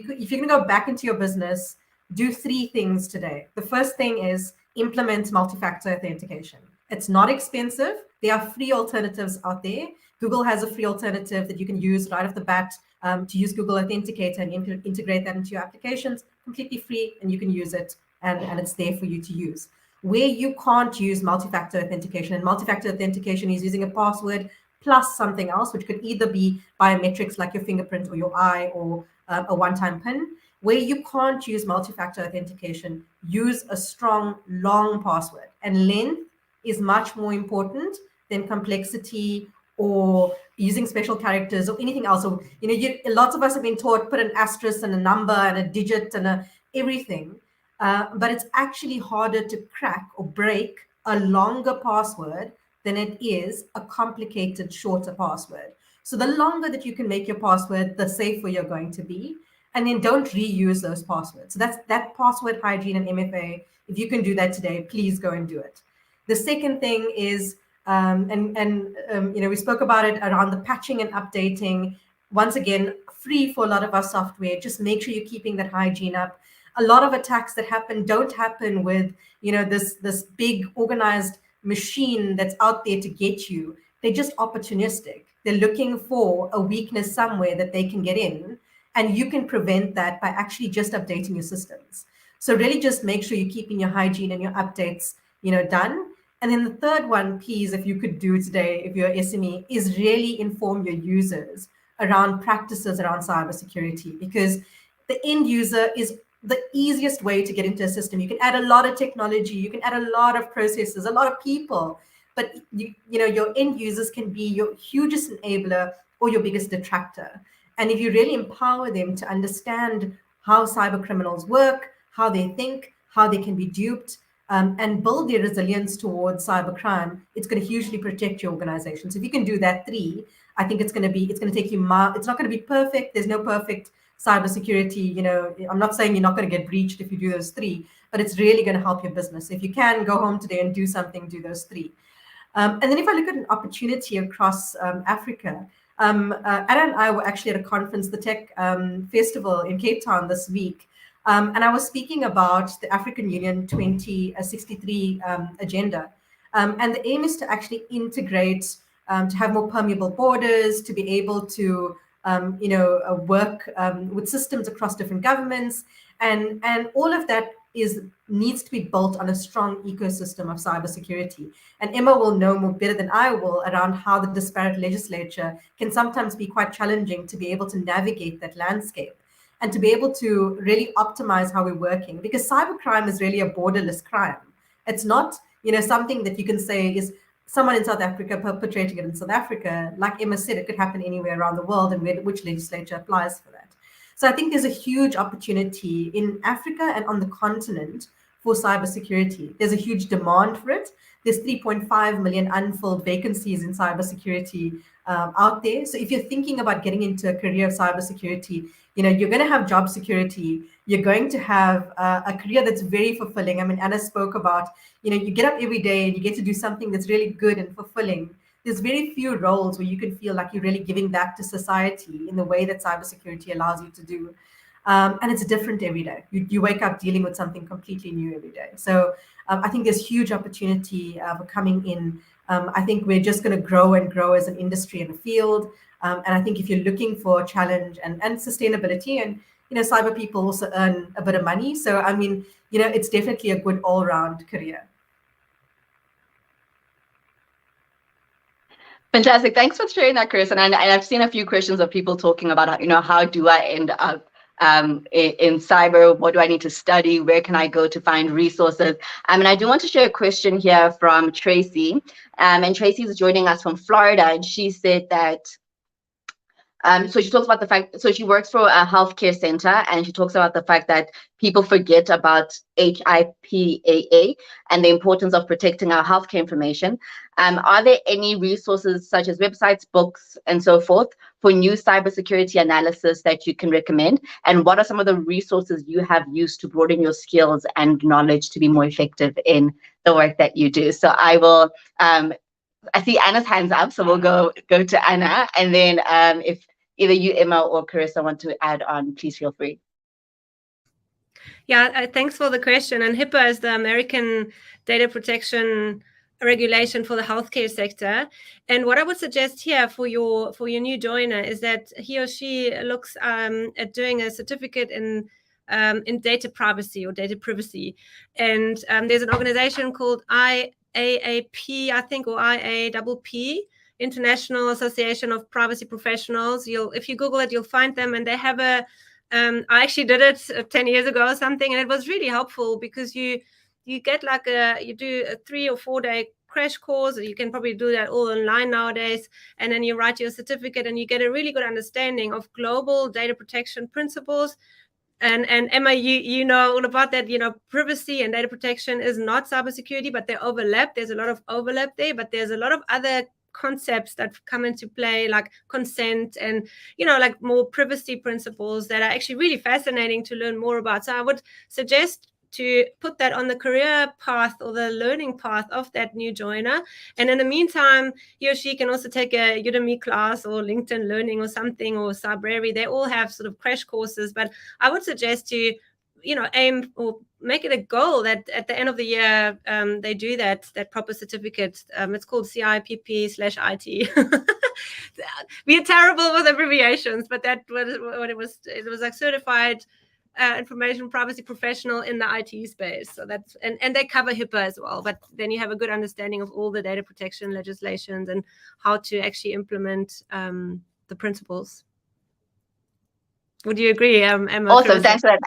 going to go back into your business, do three things today. The first thing is implement multi-factor authentication. It's not expensive. There are free alternatives out there. Google has a free alternative that you can use right off the bat to use Google Authenticator and integrate that into your applications, completely free, and you can use it, and it's there for you to use. Where you can't use multi-factor authentication, and multi-factor authentication is using a password plus something else, which could either be biometrics like your fingerprint or your eye or a one-time PIN. Where you can't use multi-factor authentication, use a strong, long password. And length is much more important than complexity or using special characters or anything else. So, lots of us have been taught put an asterisk and a number and a digit and everything. But it's actually harder to crack or break a longer password than it is a complicated, shorter password. So the longer that you can make your password, the safer you're going to be. And then don't reuse those passwords. So that's that password hygiene and MFA. If you can do that today, please go and do it. The second thing is, we spoke about it around the patching and updating. Once again, free for a lot of our software. Just make sure you're keeping that hygiene up. A lot of attacks that happen don't happen with, this big organized machine that's out there to get you. They're just opportunistic. They're looking for a weakness somewhere that they can get in, and you can prevent that by actually just updating your systems. So really just make sure you're keeping your hygiene and your updates, done. And then the third one, please, if you could do today, if you're SME, is really inform your users around practices around cybersecurity, because the end user is the easiest way to get into a system. You can add a lot of technology, you can add a lot of processes, a lot of people, but your end users can be your hugest enabler or your biggest detractor. And if you really empower them to understand how cyber criminals work, how they think, how they can be duped, and build their resilience towards cybercrime, it's going to hugely protect your organization. So if you can do that three, I think it's going to take you it's not going to be perfect. There's no perfect cybersecurity. I'm not saying you're not going to get breached if you do those three, but it's really going to help your business. If you can go home today and do something, do those three. And then if I look at an opportunity across Africa, Anna and I were actually at a conference, the Tech Festival in Cape Town this week. And I was speaking about the African Union 2063 agenda. And the aim is to actually integrate, to have more permeable borders, to be able to work with systems across different governments. And all of that needs to be built on a strong ecosystem of cybersecurity. And Emma will know more better than I will around how the disparate legislature can sometimes be quite challenging to be able to navigate that landscape and to be able to really optimize how we're working, because cybercrime is really a borderless crime. It's not, something that you can say is someone in South Africa perpetrating it in South Africa. Like Emma said, it could happen anywhere around the world, and which legislature applies for that. So I think there's a huge opportunity in Africa and on the continent for cybersecurity. There's a huge demand for it. There's 3.5 million unfilled vacancies in cybersecurity out there. So if you're thinking about getting into a career of cybersecurity, you're going to have job security. You're going to have a career that's very fulfilling. I mean, Anna spoke about, you get up every day and you get to do something that's really good and fulfilling. There's very few roles where you can feel like you're really giving back to society in the way that cybersecurity allows you to do. And it's different every day. You wake up dealing with something completely new every day. So I think there's huge opportunity for coming in. I think we're just going to grow and grow as an industry and a field. And I think if you're looking for challenge and sustainability, and cyber people also earn a bit of money. So I mean, it's definitely a good all-round career. Fantastic. Thanks for sharing that, Chris. And I've seen a few questions of people talking about, how do I end up in cyber? What do I need to study? Where can I go to find resources? And I do want to share a question here from Tracy. And Tracy is joining us from Florida. And she said that So she talks about the fact, so she works for a healthcare center, and she talks about the fact that people forget about HIPAA and the importance of protecting our healthcare information. Are there any resources such as websites, books, and so forth for new cybersecurity analysis that you can recommend? And what are some of the resources you have used to broaden your skills and knowledge to be more effective in the work that you do? So I will, I see Anna's hands up, so we'll go to Anna, and then if either you, Emma, or Carissa want to add on, please feel free. Yeah, thanks for the question. And HIPAA is the American Data Protection Regulation for the healthcare sector. And what I would suggest here for your new joiner is that he or she looks at doing a certificate in data privacy or data privacy. And there's an organization called IAAP, I think, or IAPP, International Association of Privacy Professionals. If you Google it, you'll find them, and they have a I actually did it 10 years ago or something, and it was really helpful because you get like you do a 3 or 4 day crash course. You can probably do that all online nowadays, and then you write your certificate and you get a really good understanding of global data protection principles. And Emma, you know all about that. Privacy and data protection is not cybersecurity, but they overlap. There's a lot of overlap there, but there's a lot of other concepts that come into play, like consent and like more privacy principles that are actually really fascinating to learn more about. So I would suggest to put that on the career path or the learning path of that new joiner. And in the meantime, he or she can also take a Udemy class or LinkedIn Learning or something, or Cybrary. They all have sort of crash courses, but I would suggest to aim or make it a goal that at the end of the year they do that proper certificate. It's called CIPP/IT. We are terrible with abbreviations, but that was what it was. It was like certified information privacy professional in the IT space. So that's and they cover HIPAA as well. But then you have a good understanding of all the data protection legislations and how to actually implement the principles. Would you agree, Emma? Awesome, thanks for that.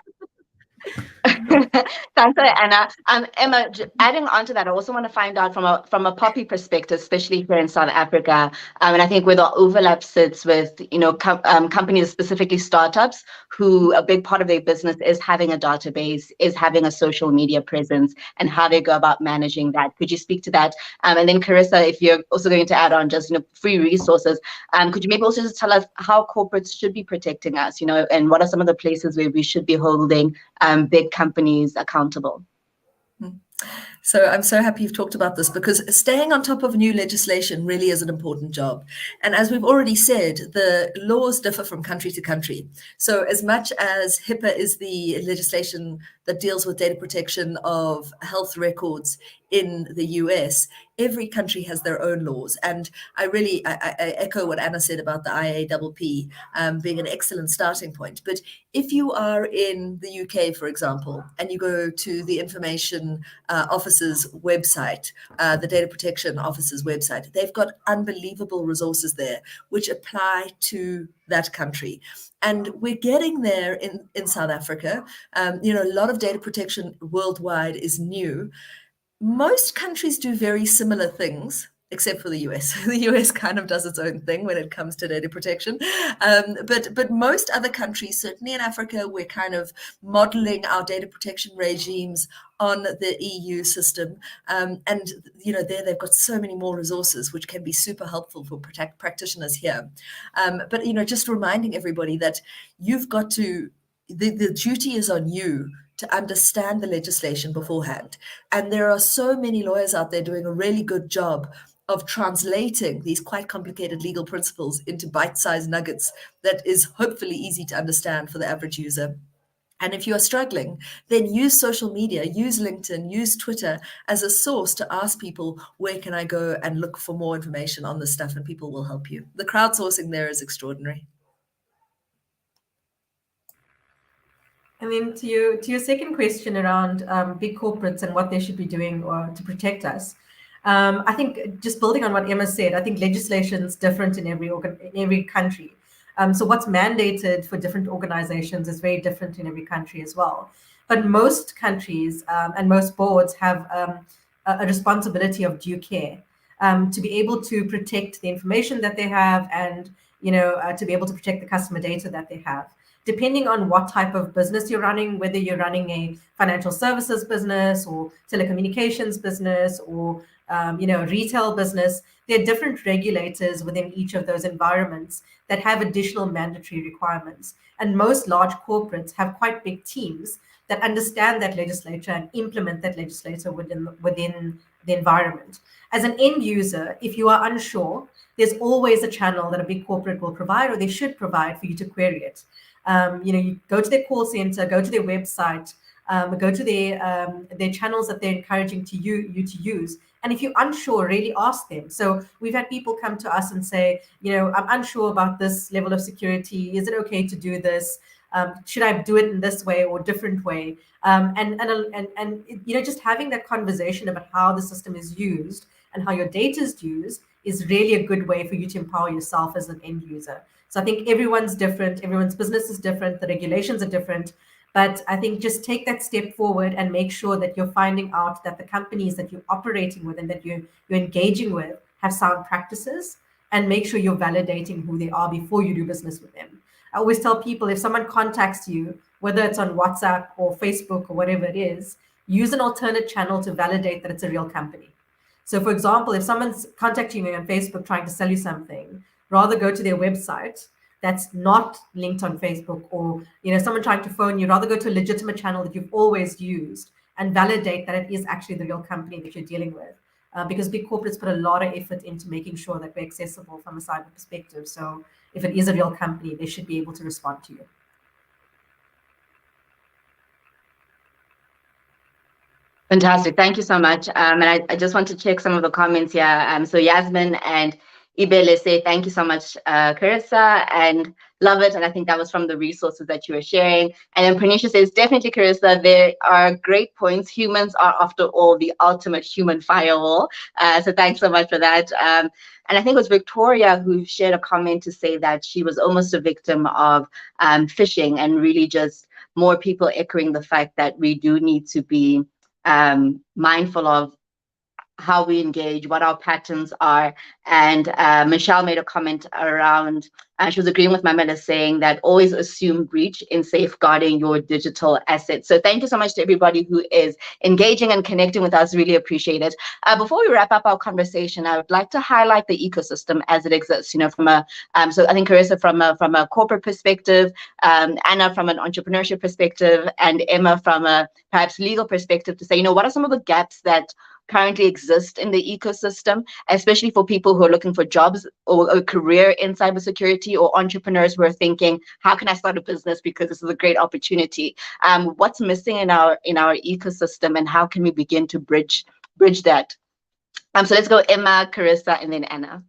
Thanks for that, Anna. Emma, adding on to that, I also want to find out from a poppy perspective, especially here in South Africa, and I think where the overlap sits with companies, specifically startups, who a big part of their business is having a database, is having a social media presence, and how they go about managing that. Could you speak to that? And then Carissa, if you're also going to add on just free resources, could you maybe also just tell us how corporates should be protecting us, and what are some of the places where we should be holding big companies accountable? So I'm so happy you've talked about this, because staying on top of new legislation really is an important job. And as we've already said, the laws differ from country to country. So as much as HIPAA is the legislation that deals with data protection of health records in the US, every country has their own laws. And I echo what Anna said about the IAPP being an excellent starting point. But if you are in the UK, for example, and you go to the Information Office's website, the Data Protection Office's website, they've got unbelievable resources there which apply to that country. And we're getting there in South Africa. A lot of data protection worldwide is new. Most countries do very similar things, except for the US. The US kind of does its own thing when it comes to data protection. But most other countries, certainly in Africa, we're kind of modeling our data protection regimes on the EU system. And there they've got so many more resources, which can be super helpful for practitioners here. But just reminding everybody that you've got to, the duty is on you to understand the legislation beforehand. And there are so many lawyers out there doing a really good job of translating these quite complicated legal principles into bite-sized nuggets that is hopefully easy to understand for the average user. And if you are struggling, then use social media, use LinkedIn, use Twitter as a source to ask people, where can I go and look for more information on this stuff? And people will help you. The crowdsourcing there is extraordinary. And then to your second question around big corporates and what they should be doing to protect us, I think just building on what Emma said, I think legislation is different in every country. So what's mandated for different organizations is very different in every country as well. But most countries and most boards have a responsibility of due care to be able to protect the information that they have and to be able to protect the customer data that they have. Depending on what type of business you're running, whether you're running a financial services business or telecommunications business or retail business, there are different regulators within each of those environments that have additional mandatory requirements. And most large corporates have quite big teams that understand that legislature and implement that legislature within the environment. As an end user, if you are unsure, there's always a channel that a big corporate will provide, or they should provide, for you to query it. You go to their call center, go to their website, go to their channels that they're encouraging you to use. And if you're unsure, really ask them. So we've had people come to us and say, I'm unsure about this level of security. Is it okay to do this? Should I do it in this way or different way? And just having that conversation about how the system is used and how your data is used is really a good way for you to empower yourself as an end user. So I think everyone's different, everyone's business is different, the regulations are different. But I think just take that step forward and make sure that you're finding out that the companies that you're operating with and that you're engaging with have sound practices, and make sure you're validating who they are before you do business with them. I always tell people, if someone contacts you, whether it's on WhatsApp or Facebook or whatever it is, use an alternate channel to validate that it's a real company. So for example, if someone's contacting you on Facebook trying to sell you something, rather go to their website that's not linked on Facebook, or someone trying to phone you, rather go to a legitimate channel that you've always used and validate that it is actually the real company that you're dealing with. Because big corporates put a lot of effort into making sure that we're accessible from a cyber perspective. So if it is a real company, they should be able to respond to you. Fantastic. Thank you so much. And I just want to check some of the comments here. So Yasmin and Ibele say, thank you so much, Carissa, and love it. And I think that was from the resources that you were sharing. And then Pranisha says, definitely, Carissa, there are great points. Humans are, after all, the ultimate human firewall. So thanks so much for that. And I think it was Victoria who shared a comment to say that she was almost a victim of phishing, and really just more people echoing the fact that we do need to be mindful of how we engage, what our patterns are. And Michelle made a comment around, she was agreeing with Mamela, saying that always assume breach in safeguarding your digital assets. So thank you so much to everybody who is engaging and connecting with us. Really appreciate it. Before we wrap up our conversation, I would like to highlight the ecosystem as it exists, from a, so I think Carissa from a corporate perspective, Anna from an entrepreneurship perspective, and Emma from a perhaps legal perspective, to say, what are some of the gaps that currently exist in the ecosystem, especially for people who are looking for jobs or a career in cybersecurity, or entrepreneurs who are thinking, how can I start a business because this is a great opportunity? What's missing in our ecosystem, and how can we begin to bridge that? So let's go Emma, Carissa, and then Anna.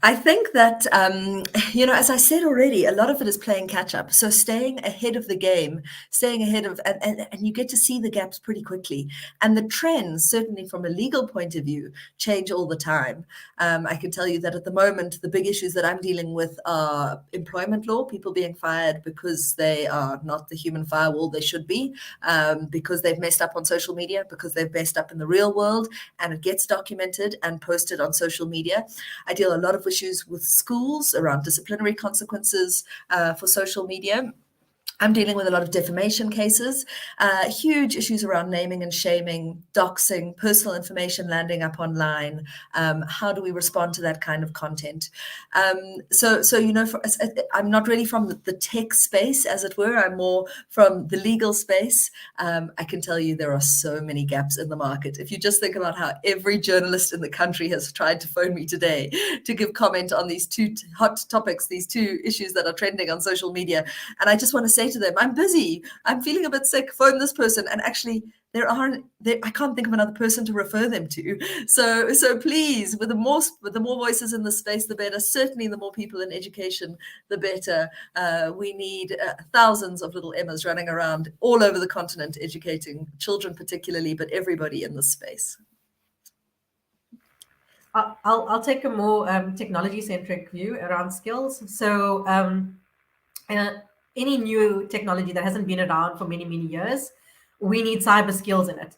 I think that, as I said already, a lot of it is playing catch up. So staying ahead of the game, staying ahead of, and you get to see the gaps pretty quickly. And the trends, certainly from a legal point of view, change all the time. I can tell you that at the moment, the big issues that I'm dealing with are employment law, people being fired because they are not the human firewall they should be, because they've messed up on social media, because they've messed up in the real world, and it gets documented and posted on social media. I deal a lot of issues with schools around disciplinary consequences for social media. I'm dealing with a lot of defamation cases, huge issues around naming and shaming, doxing, personal information landing up online. How do we respond to that kind of content? So I'm not really from the tech space, as it were. I'm more from the legal space. I can tell you there are so many gaps in the market. If you just think about how every journalist in the country has tried to phone me today to give comment on these two hot topics, these two issues that are trending on social media. And I just want to say to them, I'm busy, I'm feeling a bit sick, phone this person. And actually I can't think of another person to refer them to. So please, with the more voices in the space, the better. Certainly the more people in education, the better. We need thousands of little Emmas running around all over the continent, educating children particularly, but everybody in this space. I'll take a more technology-centric view around skills. So any new technology that hasn't been around for many, many years we need cyber skills in it.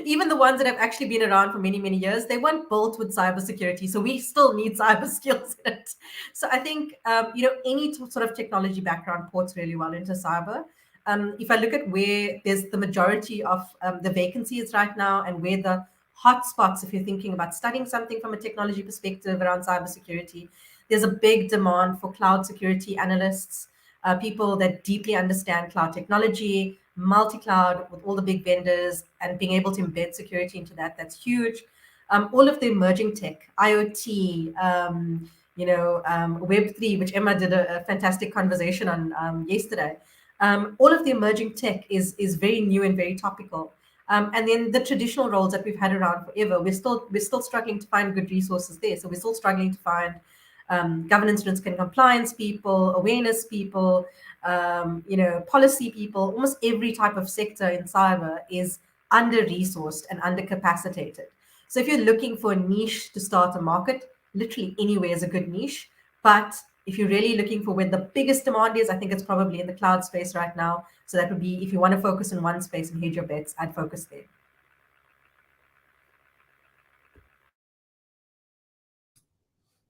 Even the ones that have actually been around for many, many years, they weren't built with cybersecurity. So we still need cyber skills in it. So I think, any sort of technology background ports really well into cyber. If I look at where there's the majority of the vacancies right now and where the hotspots, if you're thinking about studying something from a technology perspective around cybersecurity, there's a big demand for cloud security analysts, people that deeply understand cloud technology, multi-cloud with all the big vendors, and being able to embed security into that. That's huge. All of the emerging tech, IoT, Web3, which Emma did a fantastic conversation on yesterday. All of the emerging tech is very new and very topical. And then the traditional roles that we've had around forever, we're still struggling to find good resources there. So we're still struggling to find governance, risk, and compliance people, awareness people, policy people. Almost every type of sector in cyber is under-resourced and under-capacitated. So if you're looking for a niche to start a market, literally anywhere is a good niche. But if you're really looking for where the biggest demand is, I think it's probably in the cloud space right now. So that would be, if you want to focus in one space and hedge your bets, I'd focus there.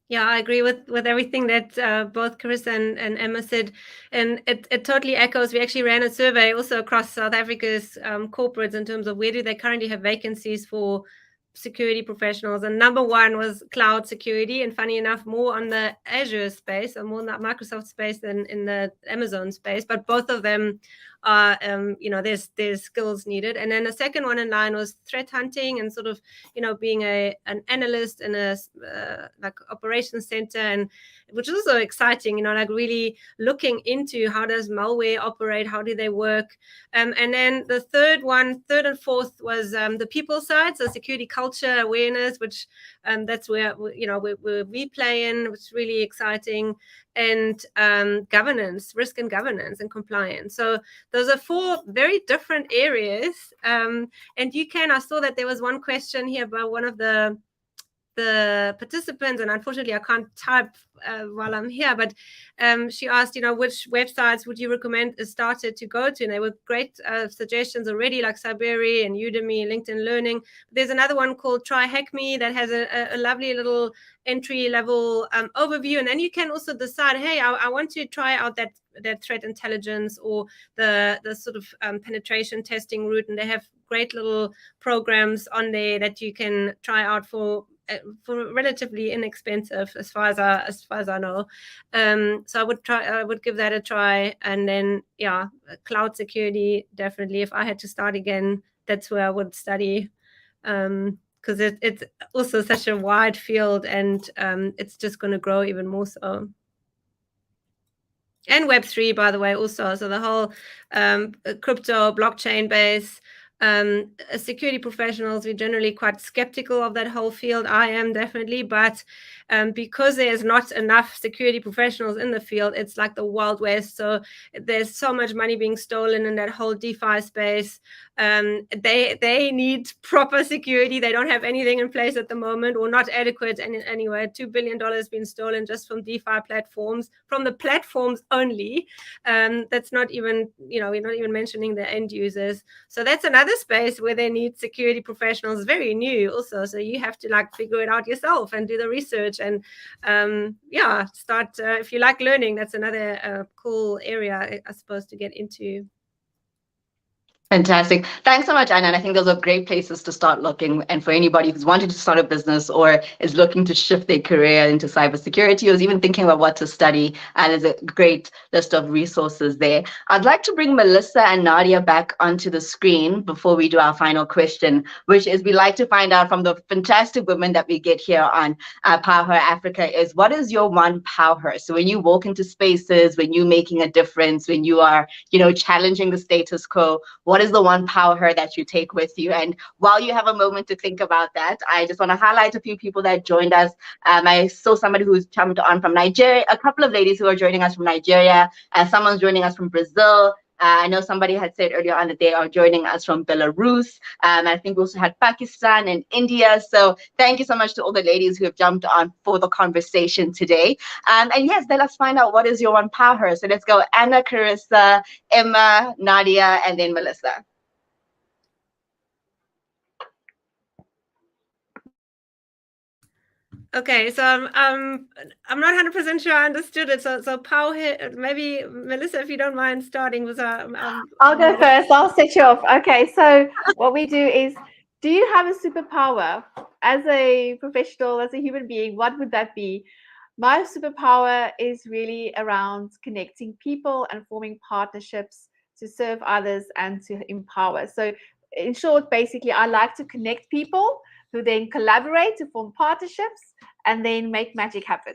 Yeah, I agree with everything that both Carissa and Emma said, and it totally echoes. We actually ran a survey also across South Africa's corporates in terms of where do they currently have vacancies for security professionals, and number one was cloud security, and funny enough, more on the Azure space or more on the Microsoft space than in the Amazon space, but both of them are there's skills needed. And then the second one in line was threat hunting and sort of being an analyst in a like operations center, and which is also exciting, like really looking into how does malware operate, how do they work. And then the third and fourth was the people side, so security culture awareness, which that's where we play in, which is really exciting, and governance, risk and governance and compliance. So those are four very different areas. And I saw that there was one question here by one of the participants, and unfortunately I can't type while I'm here, but she asked, which websites would you recommend a starter to go to? And there were great suggestions already, like Cybersecurity and Udemy, LinkedIn Learning. There's another one called Try Hack Me that has a lovely little entry level overview, and then you can also decide, hey, I want to try out that threat intelligence or the sort of penetration testing route, and they have great little programs on there that you can try out for relatively inexpensive, as far as I know. So I would give that a try. And then cloud security, definitely, if I had to start again, that's where I would study, because it's also such a wide field, and it's just going to grow even more so. And Web3, by the way, also. So the whole crypto blockchain base. Security professionals, we're generally quite skeptical of that whole field. I am definitely, but because there's not enough security professionals in the field, it's like the Wild West. So there's so much money being stolen in that whole DeFi space. They need proper security. They don't have anything in place at the moment, or not adequate anyway. $2 billion being stolen just from DeFi platforms, from the platforms only. That's not even, we're not even mentioning the end users. So that's another space where they need security professionals, very new also. So you have to figure it out yourself and do the research and start, if you like learning, that's another cool area, I suppose, to get into. Fantastic. Thanks so much, Anna. And I think those are great places to start looking. And for anybody who's wanted to start a business or is looking to shift their career into cybersecurity, or is even thinking about what to study, and there's a great list of resources there. I'd like to bring Melissa and Nadia back onto the screen before we do our final question, which is we like to find out from the fantastic women that we get here on Power Her Africa is, what is your one power? So when you walk into spaces, when you're making a difference, when you are, challenging the status quo, what is the one power that you take with you? And while you have a moment to think about that, I just want to highlight a few people that joined us. I saw somebody who's jumped on from Nigeria, a couple of ladies who are joining us from Nigeria, someone's joining us from Brazil. I know somebody had said earlier on that they are joining us from Belarus. I think we also had Pakistan and India. So thank you so much to all the ladies who have jumped on for the conversation today. And yes, then let's find out what is your one power. So let's go Anna, Carissa, Emma, Nadia, and then Melissa. Okay, so I'm not 100% sure I understood it. So Pau, maybe Melissa, if you don't mind starting with I'll go first. I'll set you off. Okay, so what we do is, do you have a superpower as a professional, as a human being? What would that be? My superpower is really around connecting people and forming partnerships to serve others and to empower. So, in short, basically, I like to connect people who then collaborate to form partnerships and then make magic happen.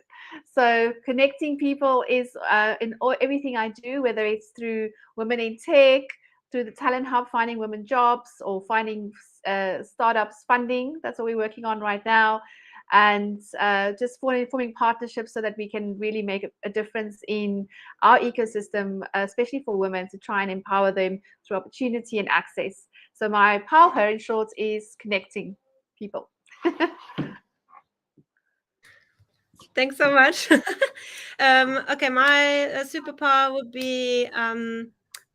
So, connecting people is in everything I do, whether it's through Women in Tech, through the Talent Hub, finding women jobs, or finding startups funding. That's what we're working on right now. And just forming partnerships so that we can really make a difference in our ecosystem, especially for women, to try and empower them through opportunity and access. So my power, in short, is connecting people. Thanks so much. Okay, my superpower would be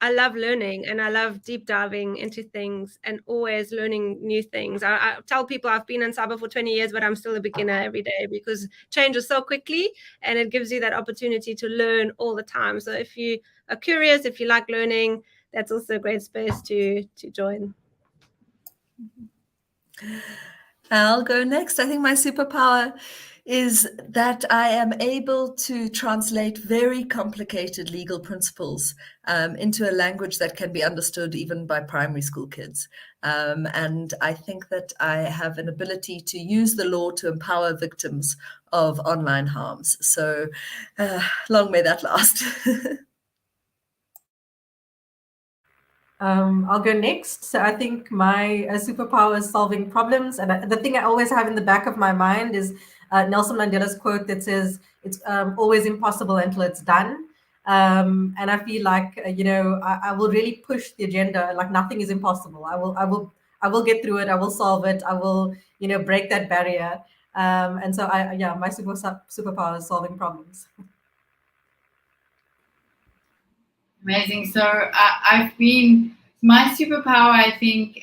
I love learning and I love deep diving into things and always learning new things. I tell people I've been in cyber for 20 years, but I'm still a beginner every day because changes so quickly and it gives you that opportunity to learn all the time. So if you are curious, if you like learning, that's also a great space to join. I'll go next. I think my superpower is that I am able to translate very complicated legal principles into a language that can be understood even by primary school kids. And I think that I have an ability to use the law to empower victims of online harms. So long may that last. I'll go next. So I think my superpower is solving problems. And the thing I always have in the back of my mind is Nelson Mandela's quote that says, it's always impossible until it's done. And I feel like, I will really push the agenda. Like nothing is impossible. I will get through it. I will solve it. I will, break that barrier. And so my superpower is solving problems. Amazing. So I've been, my superpower, I think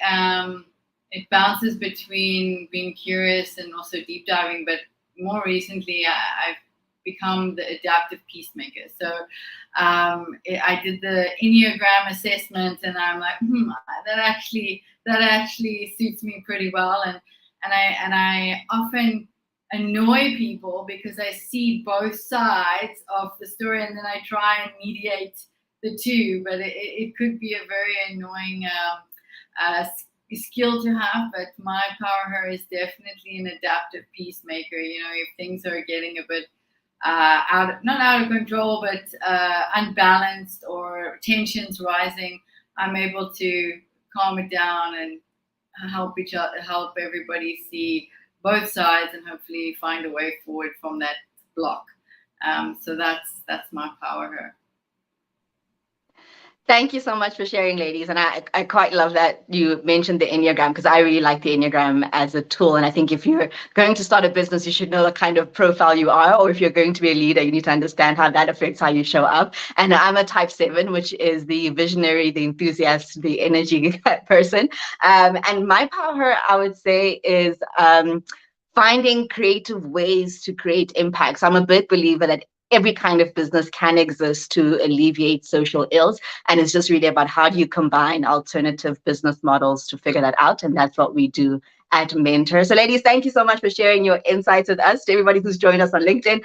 it bounces between being curious and also deep diving, but more recently I've become the adaptive peacemaker. So I did the Enneagram assessment and I'm like, that actually suits me pretty well. And I often annoy people because I see both sides of the story and then I try and mediate the two, but it could be a very annoying skill to have. But my power is definitely an adaptive peacemaker. If things are getting a bit not out of control, but unbalanced or tensions rising, I'm able to calm it down and help everybody see both sides and hopefully find a way forward from that block. So that's my power here. Thank you so much for sharing, ladies. And I quite love that you mentioned the Enneagram because I really like the Enneagram as a tool. And I think if you're going to start a business, you should know the kind of profile you are, or if you're going to be a leader, you need to understand how that affects how you show up. And I'm a type 7, which is the visionary, the enthusiast, the energy person. And my power, I would say, is finding creative ways to create impacts. I'm a big believer that every kind of business can exist to alleviate social ills. And it's just really about how do you combine alternative business models to figure that out. And that's what we do at Mentor. So ladies, thank you so much for sharing your insights with us. To everybody who's joined us on LinkedIn,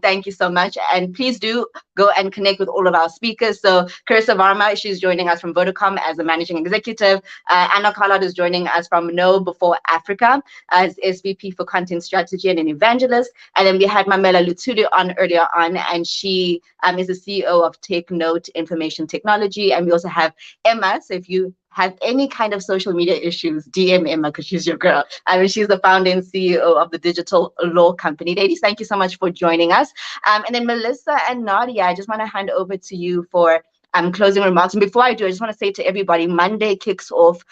thank you so much. And please do go and connect with all of our speakers. So Carissa Varma, she's joining us from Vodacom as a managing executive. Anna Collard is joining us from Know Before Africa as SVP for content strategy and an evangelist. And then we had Mamela Lutudu on earlier on, and she is the CEO of Take Note Information Technology. And we also have Emma. So if you have any kind of social media issues, DM Emma because she's your girl. She's the founder and CEO of the Digital Law Company. Ladies, thank you so much for joining us. And then Melissa and Nadia, I just want to hand over to you for closing remarks. And before I do, I just want to say to everybody, Monday kicks off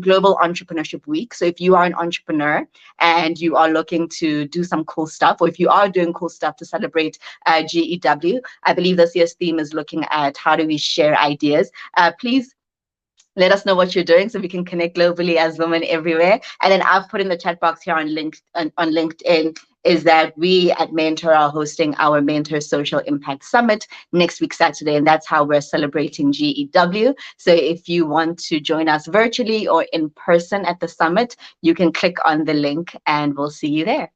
Global Entrepreneurship Week. So if you are an entrepreneur and you are looking to do some cool stuff, or if you are doing cool stuff to celebrate GEW, I believe this year's theme is looking at how do we share ideas. Please let us know what you're doing so we can connect globally as women everywhere. And then I've put in the chat box here on LinkedIn is that we at Mentor are hosting our Mentor Social Impact Summit next week, Saturday, and that's how we're celebrating GEW. So if you want to join us virtually or in person at the summit, you can click on the link and we'll see you there.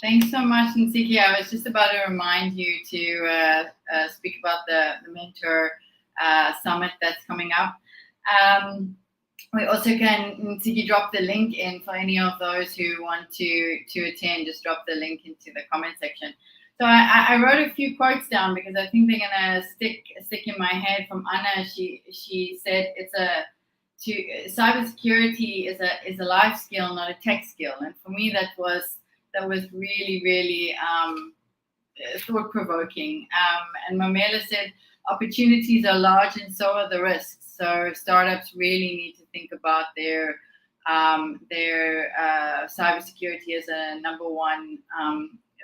Thanks so much, Nsiki. I was just about to remind you to speak about the Mentor Summit that's coming up. We also can, Nsiki, drop the link in for any of those who want to attend. Just drop the link into the comment section. So I wrote a few quotes down because I think they're gonna stick in my head from Anna. She said cybersecurity is a life skill, not a tech skill. And for me, that was really, really thought-provoking. And Mamela said, opportunities are large and so are the risks. So startups really need to think about their cybersecurity as a number one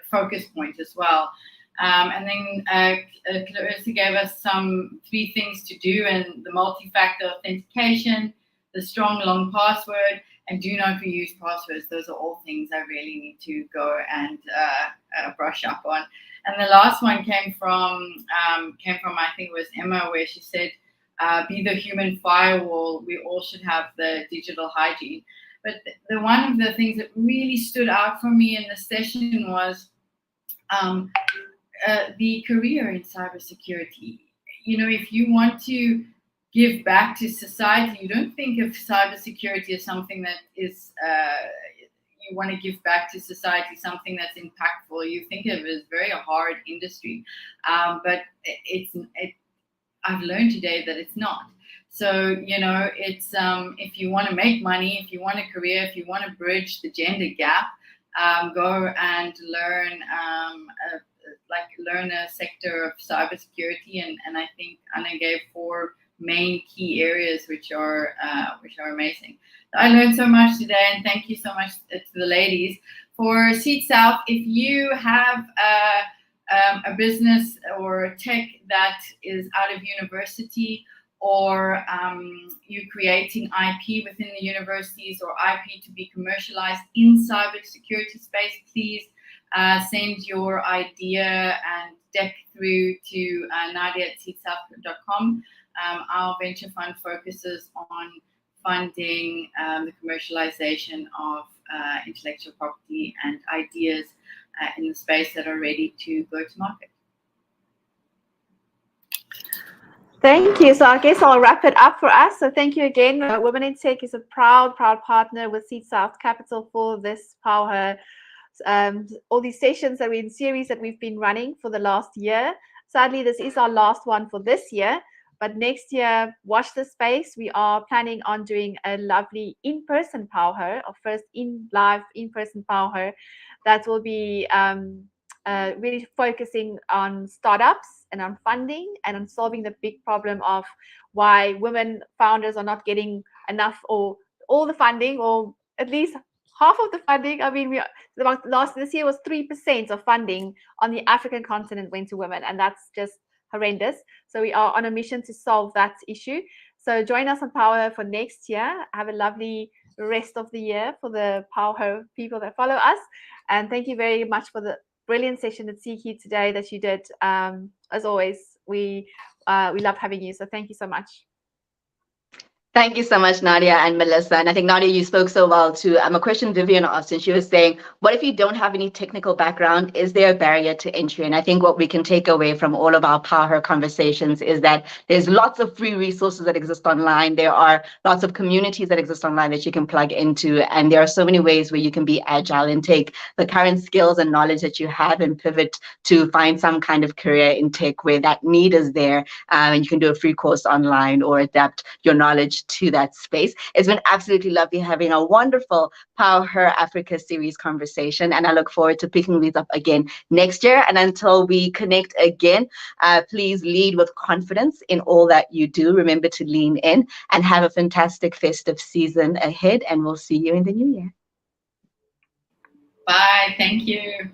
focus point as well. And then Clarissa gave us 3 things to do, and the multi-factor authentication, the strong long password, and do not reuse passwords. Those are all things I really need to go and brush up on. And the last one came from I think it was Emma, where she said, be the human firewall. We all should have the digital hygiene. But the one of the things that really stood out for me in the session was the career in cybersecurity. You know, if you want to give back to society, you don't think of cybersecurity as something that is you want to give back to society, something that's impactful. You think of it as very hard industry, but I've learned today that it's not. So, you know, it's if you want to make money, if you want a career, if you want to bridge the gender gap, go and learn a sector of cybersecurity, and I think Anna gave 4 main key areas which are amazing. I learned so much today, and thank you so much to the ladies. For Seed South, if you have a business or a tech that is out of university, or you creating IP within the universities, or IP to be commercialized in cybersecurity space, please send your idea and deck through to nadia@seedsouth.com. Our venture fund focuses on funding the commercialization of intellectual property and ideas in the space that are ready to go to market. Thank you. So I guess I'll wrap it up for us. So thank you again. Women in Tech is a proud partner with Seed South Capital for this Power all these sessions that we're in series that we've been running for the last year. Sadly, this is our last one for this year, but next year, watch the space. We are planning on doing a lovely in-person Power, our first live in-person Power that will be really focusing on startups and on funding and on solving the big problem of why women founders are not getting enough or all the funding, or at least half of the funding. I mean, this year was 3% of funding on the African continent went to women, and that's just horrendous. So we are on a mission to solve that issue. So join us on Power for next year. Have a lovely rest of the year for the Power people that follow us. And thank you very much for the brilliant session at Nsiki today that you did. As always, we love having you. So thank you so much. Thank you so much, Nadia and Melissa. And I think, Nadia, you spoke so well too. A question Vivian asked, and she was saying, what if you don't have any technical background? Is there a barrier to entry? And I think what we can take away from all of our Power conversations is that there's lots of free resources that exist online. There are lots of communities that exist online that you can plug into. And there are so many ways where you can be agile and take the current skills and knowledge that you have and pivot to find some kind of career in tech where that need is there. And you can do a free course online or adapt your knowledge to that space. It's been absolutely lovely having a wonderful Power Her Africa series conversation, and I look forward to picking these up again next year. And until we connect again, please lead with confidence in all that you do. Remember to lean in and have a fantastic festive season ahead, and we'll see you in the new year. Bye. Thank you.